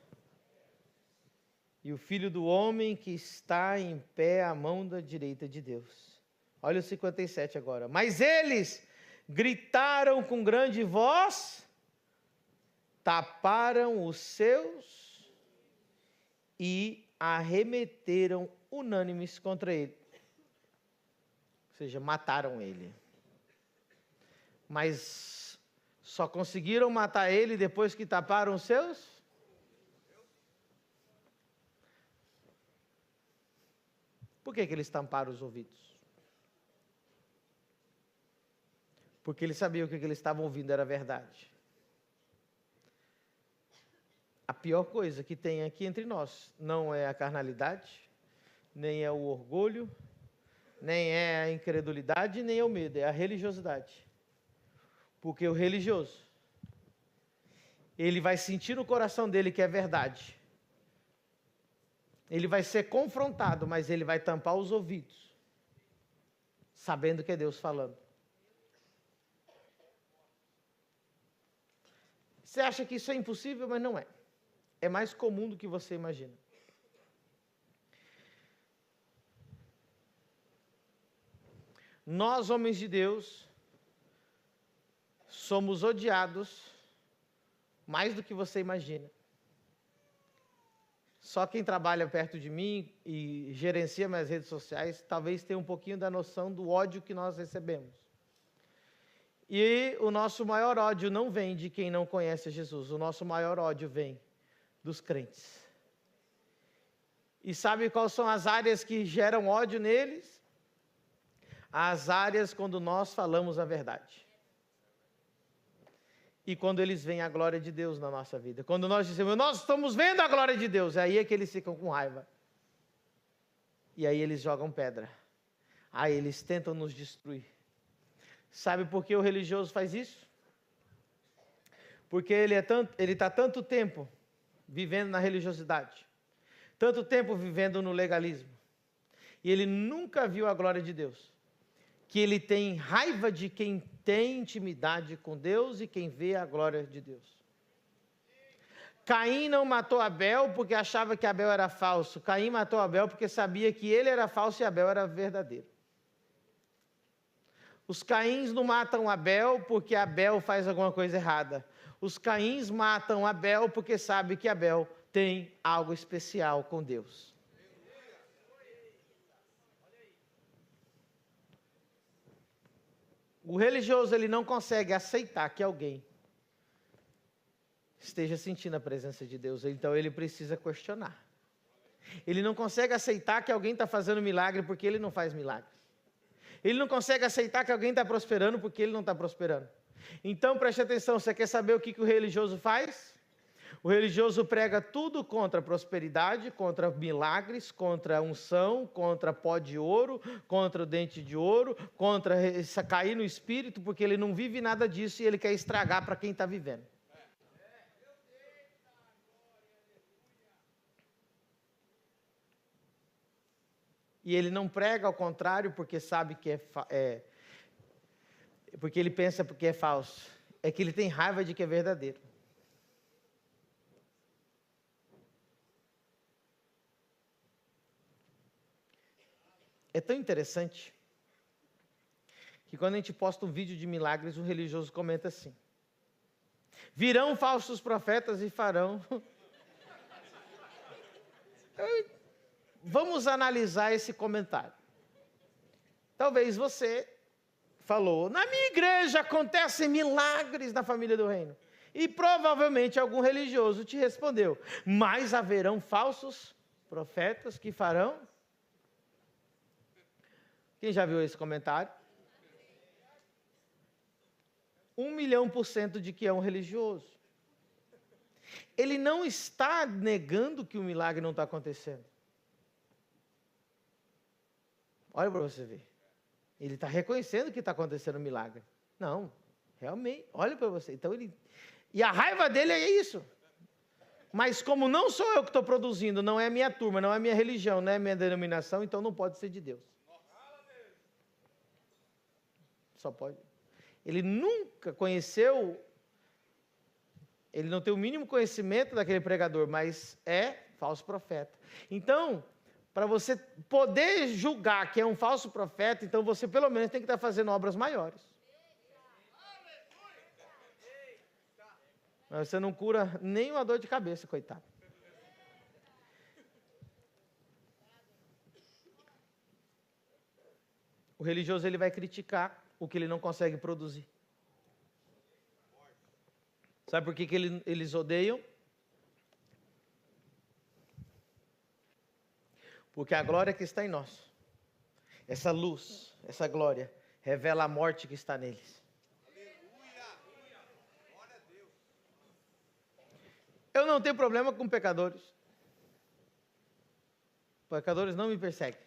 e o Filho do Homem que está em pé à mão da direita de Deus. Olha o 57 agora. Mas eles gritaram com grande voz, taparam os seus e arremeteram unânimes contra ele. Ou seja, mataram ele. Mas só conseguiram matar ele depois que taparam os seus? Por que eles tamparam os ouvidos? Porque eles sabiam que o que eles estavam ouvindo era verdade. A pior coisa que tem aqui entre nós não é a carnalidade, nem é o orgulho, nem é a incredulidade, nem é o medo, é a religiosidade. Porque o religioso, ele vai sentir no coração dele que é verdade. Ele vai ser confrontado, mas ele vai tampar os ouvidos, sabendo que é Deus falando. Você acha que isso é impossível, mas não é. É mais comum do que você imagina. Nós, homens de Deus, somos odiados mais do que você imagina. Só quem trabalha perto de mim e gerencia minhas redes sociais, talvez tenha um pouquinho da noção do ódio que nós recebemos. E o nosso maior ódio não vem de quem não conhece Jesus, o nosso maior ódio vem dos crentes. E sabe quais são as áreas que geram ódio neles? As áreas quando nós falamos a verdade. E quando eles veem a glória de Deus na nossa vida. Quando nós dizemos, nós estamos vendo a glória de Deus, aí é que eles ficam com raiva. E aí eles jogam pedra. Aí eles tentam nos destruir. Sabe por que o religioso faz isso? Porque ele está tanto tempo vivendo na religiosidade, tanto tempo vivendo no legalismo, e ele nunca viu a glória de Deus, que ele tem raiva de quem tem intimidade com Deus e quem vê a glória de Deus. Caim não matou Abel porque achava que Abel era falso. Caim matou Abel porque sabia que ele era falso e Abel era verdadeiro. Os Caíns não matam Abel porque Abel faz alguma coisa errada. Os Caíns matam Abel porque sabem que Abel tem algo especial com Deus. O religioso, ele não consegue aceitar que alguém esteja sentindo a presença de Deus, então ele precisa questionar. Ele não consegue aceitar que alguém está fazendo milagre porque ele não faz milagre. Ele não consegue aceitar que alguém está prosperando porque ele não está prosperando. Então preste atenção, você quer saber o que o religioso faz? O religioso prega tudo contra prosperidade, contra milagres, contra unção, contra pó de ouro, contra o dente de ouro, contra cair no espírito, porque ele não vive nada disso e ele quer estragar para quem está vivendo. E ele não prega ao contrário porque sabe que porque ele pensa porque é falso. É que ele tem raiva de que é verdadeiro. É tão interessante que quando a gente posta um vídeo de milagres, o religioso comenta assim: virão falsos profetas e farão. Vamos analisar esse comentário. Talvez você falou, na minha igreja acontecem milagres na família do reino. E provavelmente algum religioso te respondeu, mas haverão falsos profetas que farão? Quem já viu esse comentário? 1.000.000% de que é um religioso. Ele não está negando que o milagre não está acontecendo. Olha para você ver. Ele está reconhecendo que está acontecendo um milagre. Não, realmente, olha para você. Então e a raiva dele é isso. Mas como não sou eu que estou produzindo, não é a minha turma, não é a minha religião, não é a minha denominação, então não pode ser de Deus. Só pode. Ele nunca conheceu, ele não tem o mínimo conhecimento daquele pregador, mas é falso profeta. Então, para você poder julgar que é um falso profeta, então você pelo menos tem que estar fazendo obras maiores. Mas você não cura nem uma dor de cabeça, coitado. O religioso ele vai criticar o que ele não consegue produzir. Sabe por que eles odeiam? Porque a glória que está em nós, essa luz, essa glória, revela a morte que está neles. Eu não tenho problema com pecadores. Pecadores não me perseguem.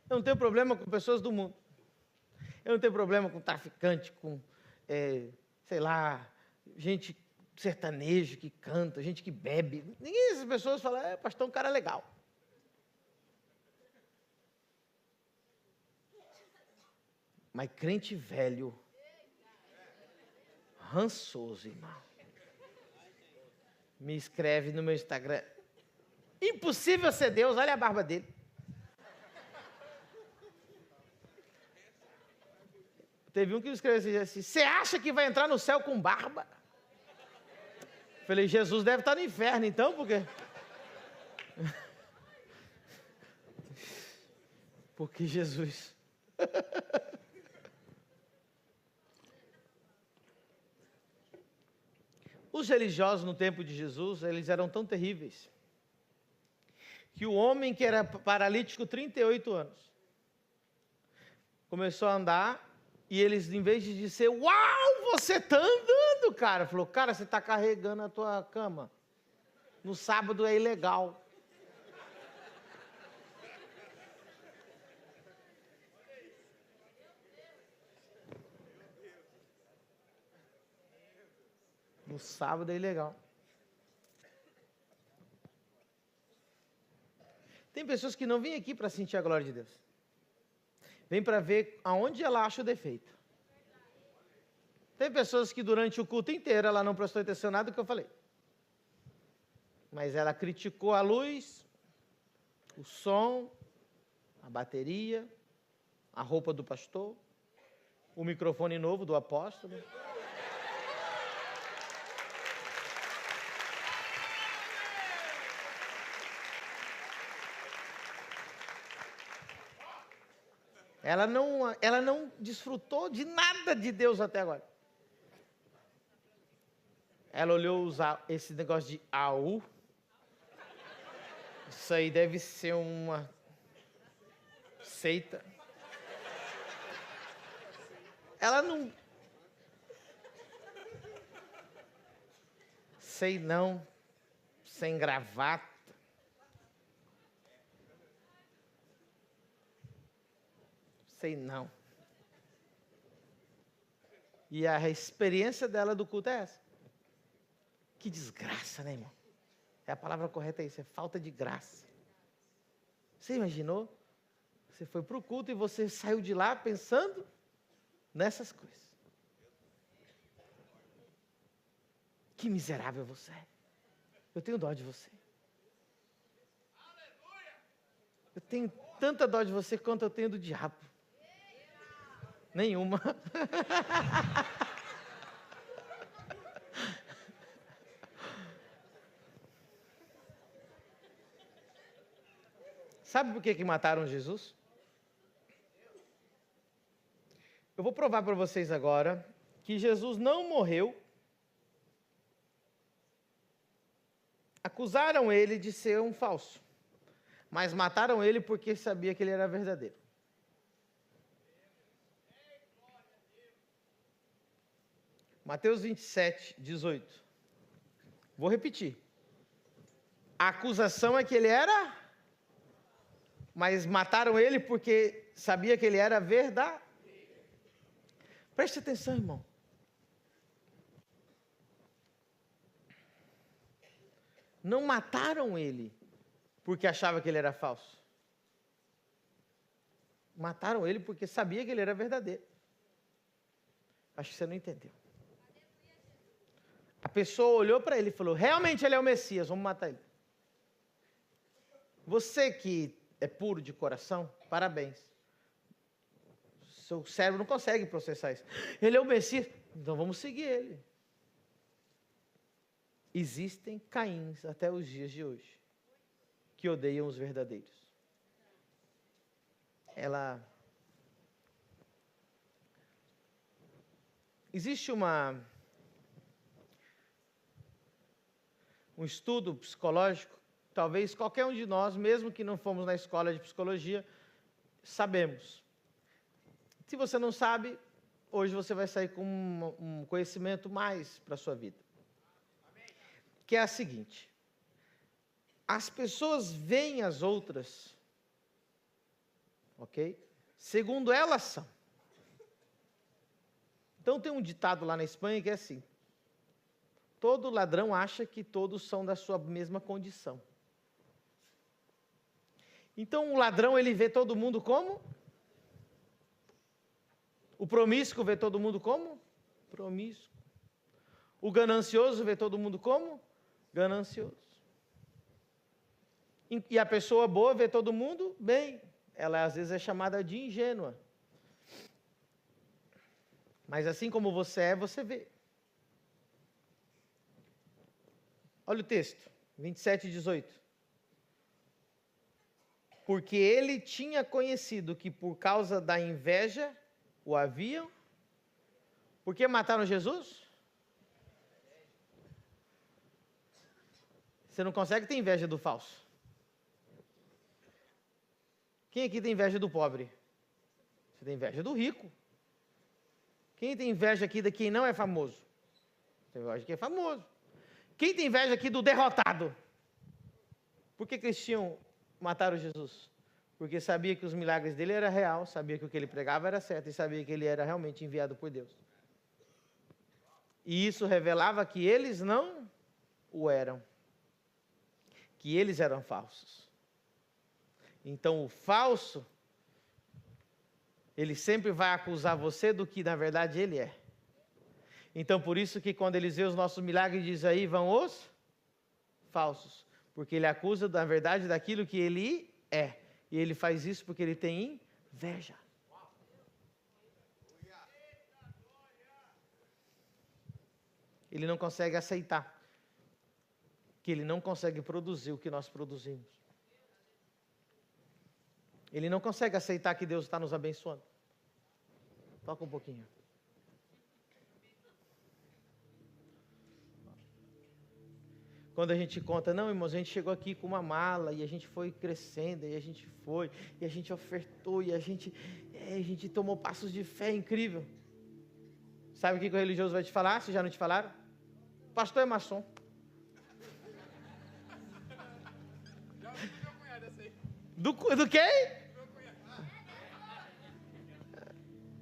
Eu não tenho problema com pessoas do mundo. Eu não tenho problema com traficante, com, sei lá, gente sertanejo que canta, gente que bebe. Ninguém dessas pessoas fala, pastor, um cara legal. Mas crente velho, rançoso, irmão, me escreve no meu Instagram, impossível ser Deus, olha a barba dele. Teve um que escreveu assim, você acha que vai entrar no céu com barba? Falei, Jesus deve estar no inferno então, porque... Porque Jesus... Os religiosos no tempo de Jesus, eles eram tão terríveis, que o homem que era paralítico 38 anos, começou a andar, e eles, em vez de dizer, uau, você está andando, cara, falou, cara, você está carregando a tua cama, no sábado é ilegal. No sábado é ilegal. Tem pessoas que não vêm aqui para sentir a glória de Deus. Vêm para ver aonde ela acha o defeito. Tem pessoas que durante o culto inteiro ela não prestou atenção em nada do que eu falei. Mas ela criticou a luz, o som, a bateria, a roupa do pastor, o microfone novo do apóstolo. Ela não desfrutou de nada de Deus até agora. Ela olhou esse negócio de AU. Isso aí deve ser uma seita. Ela não... Sei não, sem gravata. Sei não. E a experiência dela do culto é essa. Que desgraça, né, irmão? A palavra correta é isso, é falta de graça. Você imaginou? Você foi para o culto e você saiu de lá pensando nessas coisas. Que miserável você é. Eu tenho dó de você. Eu tenho tanta dó de você quanto eu tenho do diabo. Nenhuma. Sabe por que mataram Jesus? Eu vou provar para vocês agora que Jesus não morreu. Acusaram ele de ser um falso, mas mataram ele porque sabia que ele era verdadeiro. Mateus 27, 18. Vou repetir. A acusação é que ele era, mas mataram ele porque sabia que ele era verdadeiro. Preste atenção, irmão. Não mataram ele porque achava que ele era falso. Mataram ele porque sabia que ele era verdadeiro. Acho que você não entendeu. A pessoa olhou para ele e falou, realmente ele é o Messias, vamos matar ele. Você que é puro de coração, parabéns. Seu cérebro não consegue processar isso. Ele é o Messias, então vamos seguir ele. Existem Caíns até os dias de hoje, que odeiam os verdadeiros. Existe um estudo psicológico, talvez qualquer um de nós, mesmo que não fomos na escola de psicologia, sabemos. Se você não sabe, hoje você vai sair com um conhecimento mais para a sua vida. Que é a seguinte: as pessoas veem as outras, ok? Segundo elas são. Então tem um ditado lá na Espanha que é assim: todo ladrão acha que todos são da sua mesma condição. Então o ladrão, ele vê todo mundo como? O promíscuo vê todo mundo como? Promíscuo. O ganancioso vê todo mundo como? Ganancioso. E a pessoa boa vê todo mundo bem. Ela às vezes é chamada de ingênua. Mas assim como você é, você vê. Olha o texto, 27 e 18. Porque ele tinha conhecido que por causa da inveja o haviam. Por que mataram Jesus? Você não consegue ter inveja do falso. Quem aqui tem inveja do pobre? Você tem inveja do rico. Quem tem inveja aqui de quem não é famoso? Tem inveja de quem é famoso. Quem tem inveja aqui do derrotado? Por que eles tinham mataram Jesus? Porque sabia que os milagres dele eram real, sabia que o que ele pregava era certo e sabia que ele era realmente enviado por Deus. E isso revelava que eles não o eram. Que eles eram falsos. Então o falso, ele sempre vai acusar você do que na verdade ele é. Então por isso que quando eles veem os nossos milagres, diz aí, vão os falsos. Porque ele acusa na verdade daquilo que ele é. E ele faz isso porque ele tem inveja. Ele não consegue aceitar que ele não consegue produzir o que nós produzimos. Ele não consegue aceitar que Deus está nos abençoando. Toca um pouquinho. Quando a gente conta, não, irmãos, a gente chegou aqui com uma mala e a gente foi crescendo, e a gente foi, e a gente ofertou, e a gente tomou passos de fé incrível. Sabe o que o religioso vai te falar, se já não te falaram? Pastor é maçom. Do quê?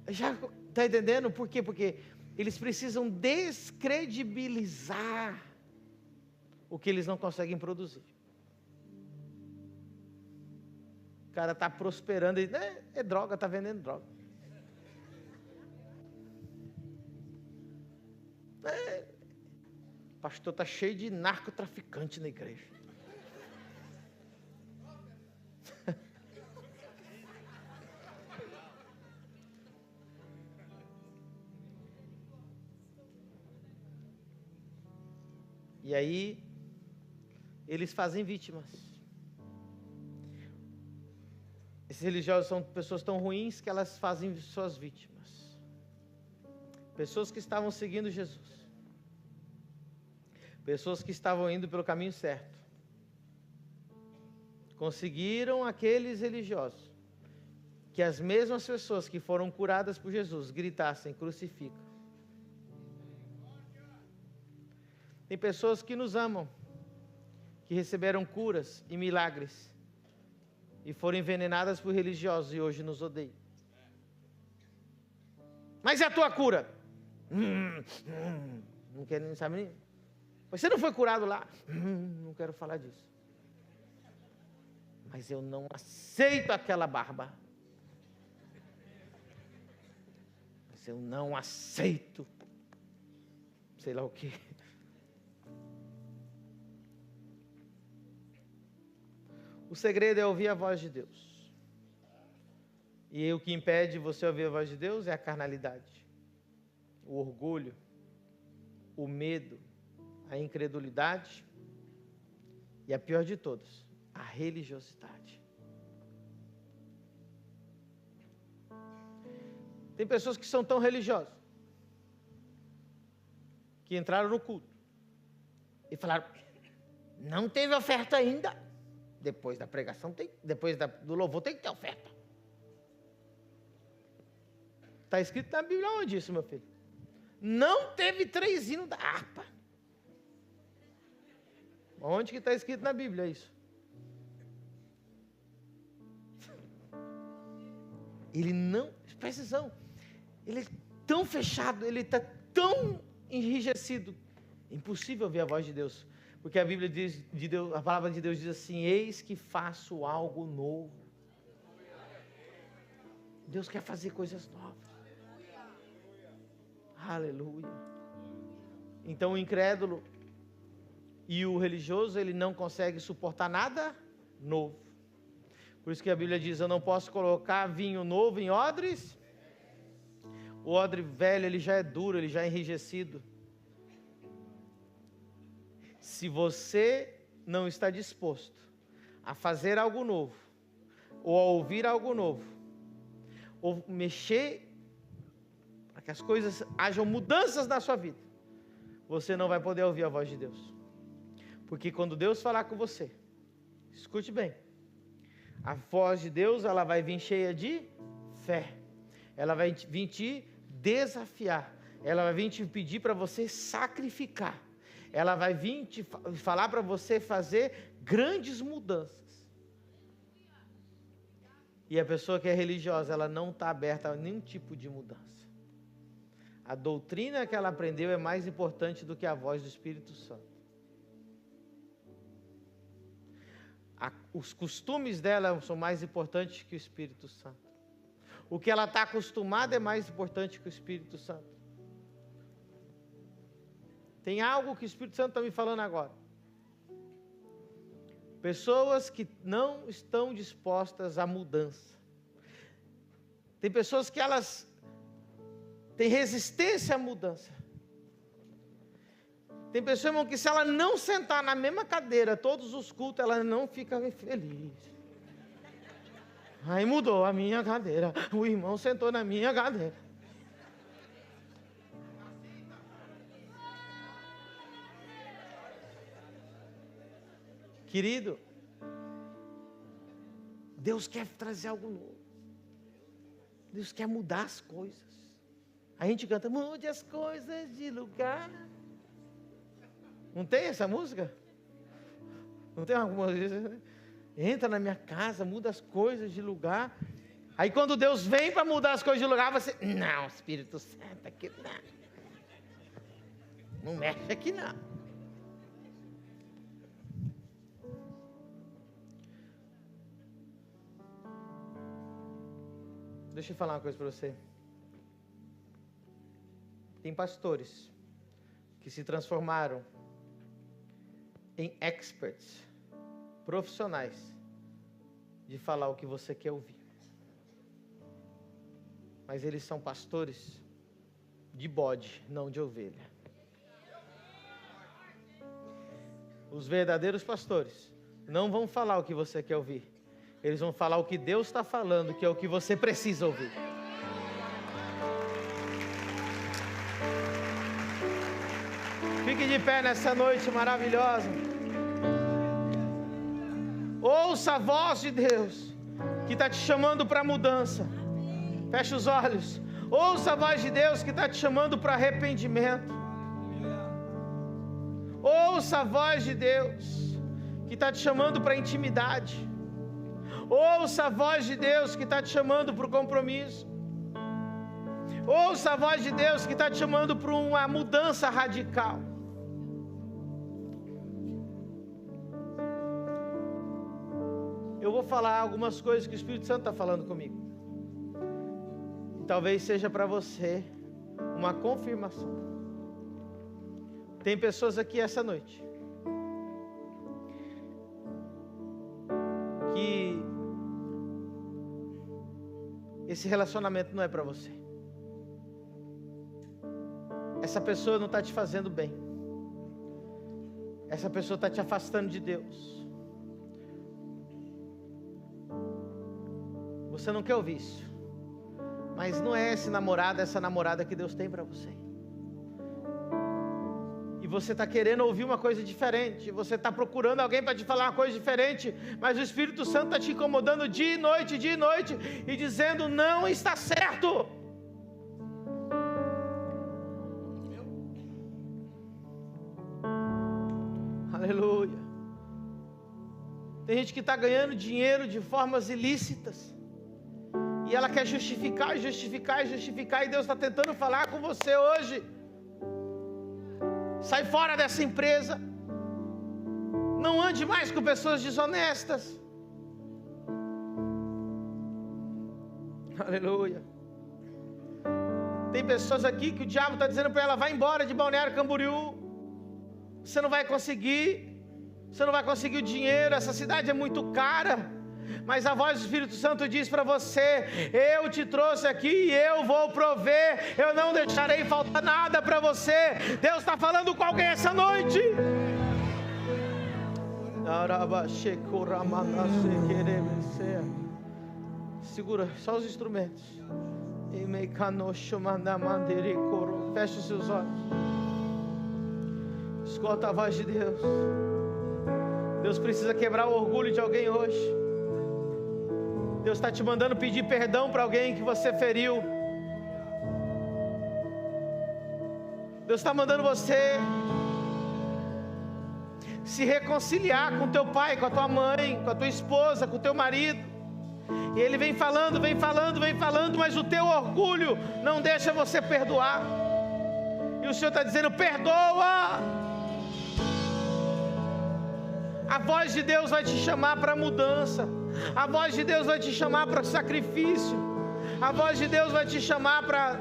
Já está entendendo? Por quê? Porque eles precisam descredibilizar o que eles não conseguem produzir. O cara está prosperando e é droga, está vendendo droga. O pastor está cheio de narcotraficante na igreja. E aí, eles fazem vítimas. Esses religiosos são pessoas tão ruins que elas fazem suas vítimas. Pessoas que estavam seguindo Jesus. Pessoas que estavam indo pelo caminho certo. Conseguiram aqueles religiosos que as mesmas pessoas que foram curadas por Jesus gritassem, crucifica. Tem pessoas que nos amam, que receberam curas e milagres e foram envenenadas por religiosos e hoje nos odeiam. Mas é a tua cura? Não quero nem saber nem. Você não foi curado lá? Não quero falar disso. Mas eu não aceito aquela barba. Mas eu não aceito. Sei lá o quê. O segredo é ouvir a voz de Deus. E o que impede você ouvir a voz de Deus é a carnalidade, o orgulho, o medo, a incredulidade e a pior de todas, a religiosidade. Tem pessoas que são tão religiosas que entraram no culto e falaram, não teve oferta ainda. Depois da pregação, depois do louvor tem que ter oferta. Está escrito na Bíblia onde isso, meu filho? Não teve 3 hinos da harpa. Onde que está escrito na Bíblia isso? Ele não, presta atenção, ele é tão fechado, ele está tão enrijecido, impossível ouvir a voz de Deus. Porque a Bíblia diz, a palavra de Deus diz assim, eis que faço algo novo. Deus quer fazer coisas novas. Aleluia. Então o incrédulo e o religioso, ele não consegue suportar nada novo. Por isso que a Bíblia diz, eu não posso colocar vinho novo em odres. O odre velho, ele já é duro, ele já é enrijecido. Se você não está disposto a fazer algo novo, ou a ouvir algo novo, ou mexer para que as coisas hajam mudanças na sua vida, você não vai poder ouvir a voz de Deus. Porque quando Deus falar com você, escute bem, a voz de Deus, ela vai vir cheia de fé. Ela vai vir te desafiar. Ela vai vir te pedir para você sacrificar. Ela vai vir te falar para você fazer grandes mudanças. E a pessoa que é religiosa, ela não está aberta a nenhum tipo de mudança. A doutrina que ela aprendeu é mais importante do que a voz do Espírito Santo. Os costumes dela são mais importantes que o Espírito Santo. O que ela está acostumada é mais importante que o Espírito Santo. Tem algo que o Espírito Santo está me falando agora. Pessoas que não estão dispostas à mudança. Tem pessoas que elas têm resistência à mudança. Tem pessoa, irmão, que se ela não sentar na mesma cadeira todos os cultos, ela não fica feliz. Aí mudou a minha cadeira. O irmão sentou na minha cadeira. Querido, Deus quer trazer algo novo. Deus quer mudar as coisas. A gente canta, mude as coisas de lugar. Não tem essa música? Não tem alguma coisa? Entra na minha casa, muda as coisas de lugar. Aí quando Deus vem para mudar as coisas de lugar, você, não, Espírito Santo, aqui não. Não mexe aqui não. Deixa eu falar uma coisa para você. Tem pastores que se transformaram em experts, profissionais, de falar o que você quer ouvir. Mas eles são pastores de bode, não de ovelha. Os verdadeiros pastores não vão falar o que você quer ouvir. Eles vão falar o que Deus está falando, que é o que você precisa ouvir. Fique de pé nessa noite maravilhosa. Ouça a voz de Deus, que está te chamando para mudança. Feche os olhos. Ouça a voz de Deus, que está te chamando para arrependimento. Ouça a voz de Deus, que está te chamando para intimidade. Ouça a voz de Deus que está te chamando para o compromisso. Ouça a voz de Deus que está te chamando para uma mudança radical. Eu vou falar algumas coisas que o Espírito Santo está falando comigo. E talvez seja para você uma confirmação. Tem pessoas aqui essa noite que esse relacionamento não é para você. Essa pessoa não está te fazendo bem. Essa pessoa está te afastando de Deus. Você não quer ouvir isso. Mas não é essa namorada que Deus tem para você. E você está querendo ouvir uma coisa diferente. Você está procurando alguém para te falar uma coisa diferente. Mas o Espírito Santo está te incomodando dia e noite. E dizendo, não está certo. Aleluia. Tem gente que está ganhando dinheiro de formas ilícitas. E ela quer justificar. E Deus está tentando falar com você hoje. Sai fora dessa empresa. Não ande mais com pessoas desonestas. Aleluia. Tem pessoas aqui que o diabo está dizendo para ela, vai embora de Balneário Camboriú. Você não vai conseguir. Você não vai conseguir o dinheiro. Essa cidade é muito cara. Mas a voz do Espírito Santo diz para você: eu te trouxe aqui e eu vou prover, eu não deixarei faltar nada para você. Deus está falando com alguém essa noite. Segura só os instrumentos. Feche os seus olhos. Escuta a voz de Deus. Deus precisa quebrar o orgulho de alguém hoje. Deus está te mandando pedir perdão para alguém que você feriu. Deus está mandando você se reconciliar com teu pai, com a tua mãe, com a tua esposa, com o teu marido. E ele vem falando, mas o teu orgulho não deixa você perdoar. E o Senhor está dizendo: perdoa. A voz de Deus vai te chamar para mudança. A voz de Deus vai te chamar para sacrifício. A voz de Deus vai te chamar para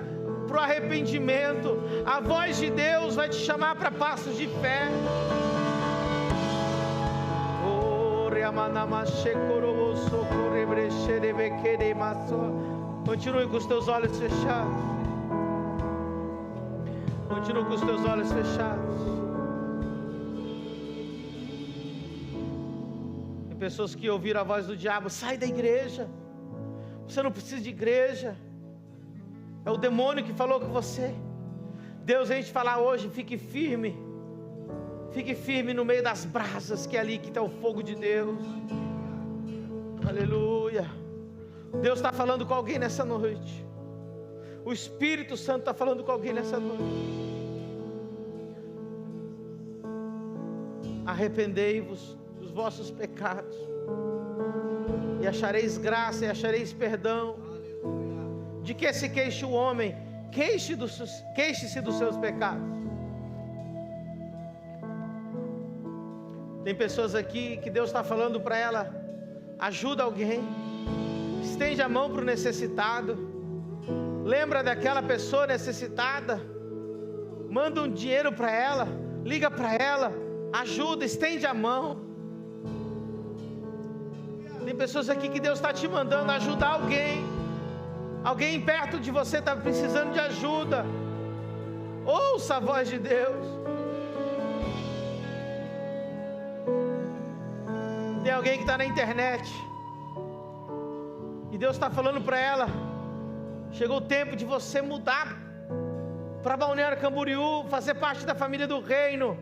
o arrependimento. A voz de Deus vai te chamar para passos de fé. Continue com os teus olhos fechados. Continue com os teus olhos fechados. Tem pessoas que ouviram a voz do diabo: sai da igreja, você não precisa de igreja, é o demônio que falou com você. Deus vem te falar hoje: fique firme. Fique firme no meio das brasas, que é ali que está o fogo de Deus. Aleluia. Deus está falando com alguém nessa noite. O Espírito Santo está falando com alguém nessa noite. Arrependei-vos dos vossos pecados, e achareis graça, e achareis perdão. De que se queixa o homem? Queixe-se dos seus pecados. Tem pessoas aqui que Deus está falando para ela: ajuda alguém, estende a mão para o necessitado, lembra daquela pessoa necessitada, manda um dinheiro para ela, liga para ela, ajuda, estende a mão. Tem pessoas aqui que Deus está te mandando ajudar alguém. Alguém perto de você está precisando de ajuda. Ouça a voz de Deus. Tem alguém que está na internet e Deus está falando para ela: chegou o tempo de você mudar para Balneário Camboriú, fazer parte da família do reino.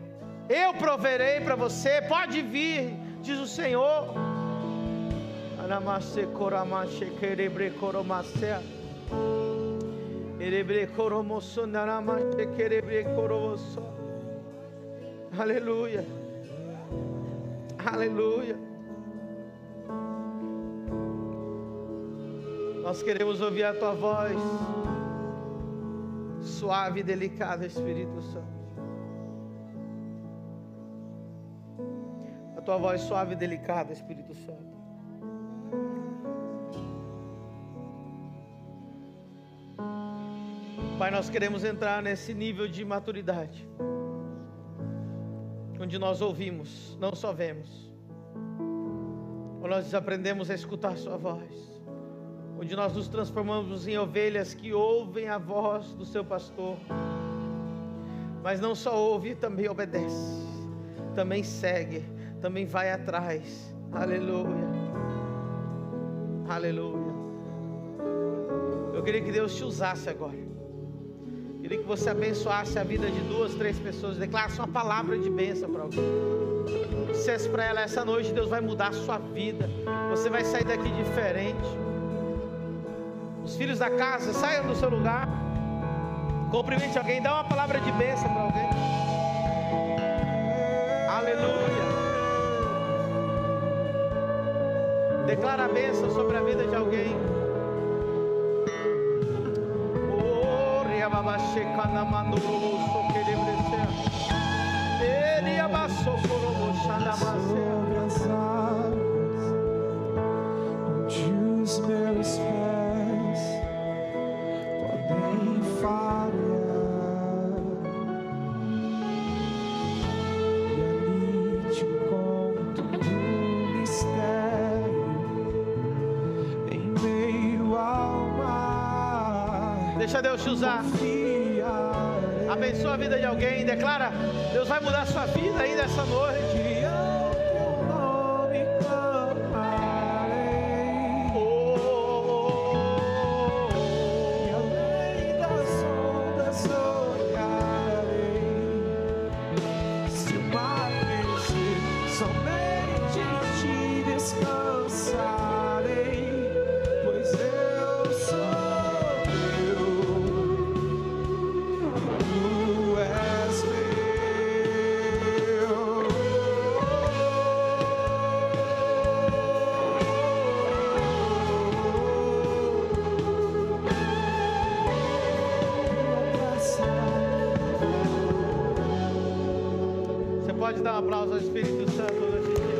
Eu proverei para você, pode vir, diz o Senhor. Aleluia, aleluia. Nós queremos ouvir a tua voz suave e delicada, Espírito Santo. A tua voz suave e delicada, Espírito Santo. Pai, nós queremos entrar nesse nível de maturidade, onde nós ouvimos, não só vemos, onde nós aprendemos a escutar sua voz, onde nós nos transformamos em ovelhas que ouvem a voz do seu pastor, mas não só ouve, também obedece, também segue, também vai atrás. Aleluia, aleluia. Eu queria que Deus te usasse agora. Queria que você abençoasse a vida de 2, 3 pessoas, declarasse uma palavra de bênção para alguém. Dissesse para ela: essa noite Deus vai mudar a sua vida, você vai sair daqui diferente. Os filhos da casa, saiam do seu lugar, cumprimente alguém, dá uma palavra de bênção para alguém. Aleluia. Declara a bênção sobre a vida de alguém. Sobre as águas, onde os meus pés podem falhar, e ali te conto o mistério Deixa Deus te usar. Abençoa a vida de alguém. Declara: Deus vai mudar a sua vida ainda essa noite. Pode dar um aplauso ao Espírito Santo nesse dia.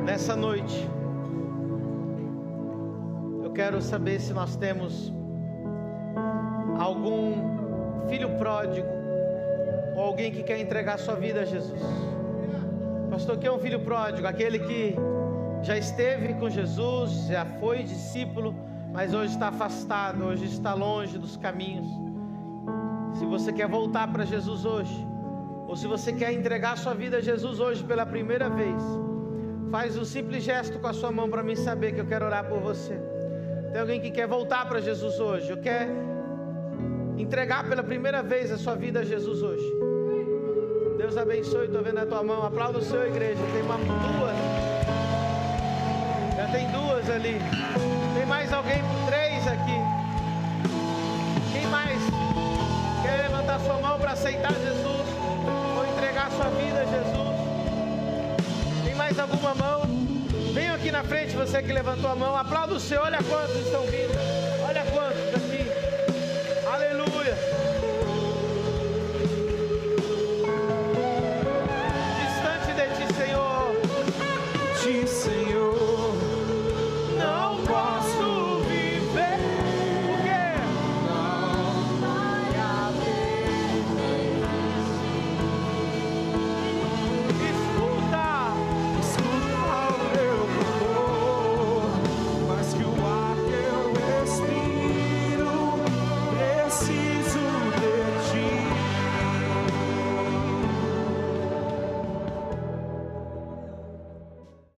Nessa noite, eu quero saber se nós temos algum filho pródigo ou alguém que quer entregar sua vida a Jesus. Pastor, que é um filho pródigo? Aquele que já esteve com Jesus, já foi discípulo, mas hoje está afastado, hoje está longe dos caminhos. Se você quer voltar para Jesus hoje, ou se você quer entregar sua vida a Jesus hoje pela primeira vez, faz um simples gesto com a sua mão para mim saber que eu quero orar por você. Tem alguém que quer voltar para Jesus hoje? Eu quero entregar pela primeira vez a sua vida a Jesus hoje. Deus abençoe, estou vendo a tua mão. Aplauda o Senhor, igreja. Tem duas. Já tem duas ali. Tem mais alguém? 3 aqui. Quem mais quer levantar sua mão para aceitar Jesus ou entregar sua vida a Jesus? Tem mais alguma mão? Venha aqui na frente, você que levantou a mão. Aplauda o Senhor. Olha quantos estão vindo. Olha quantos aqui. Aleluia.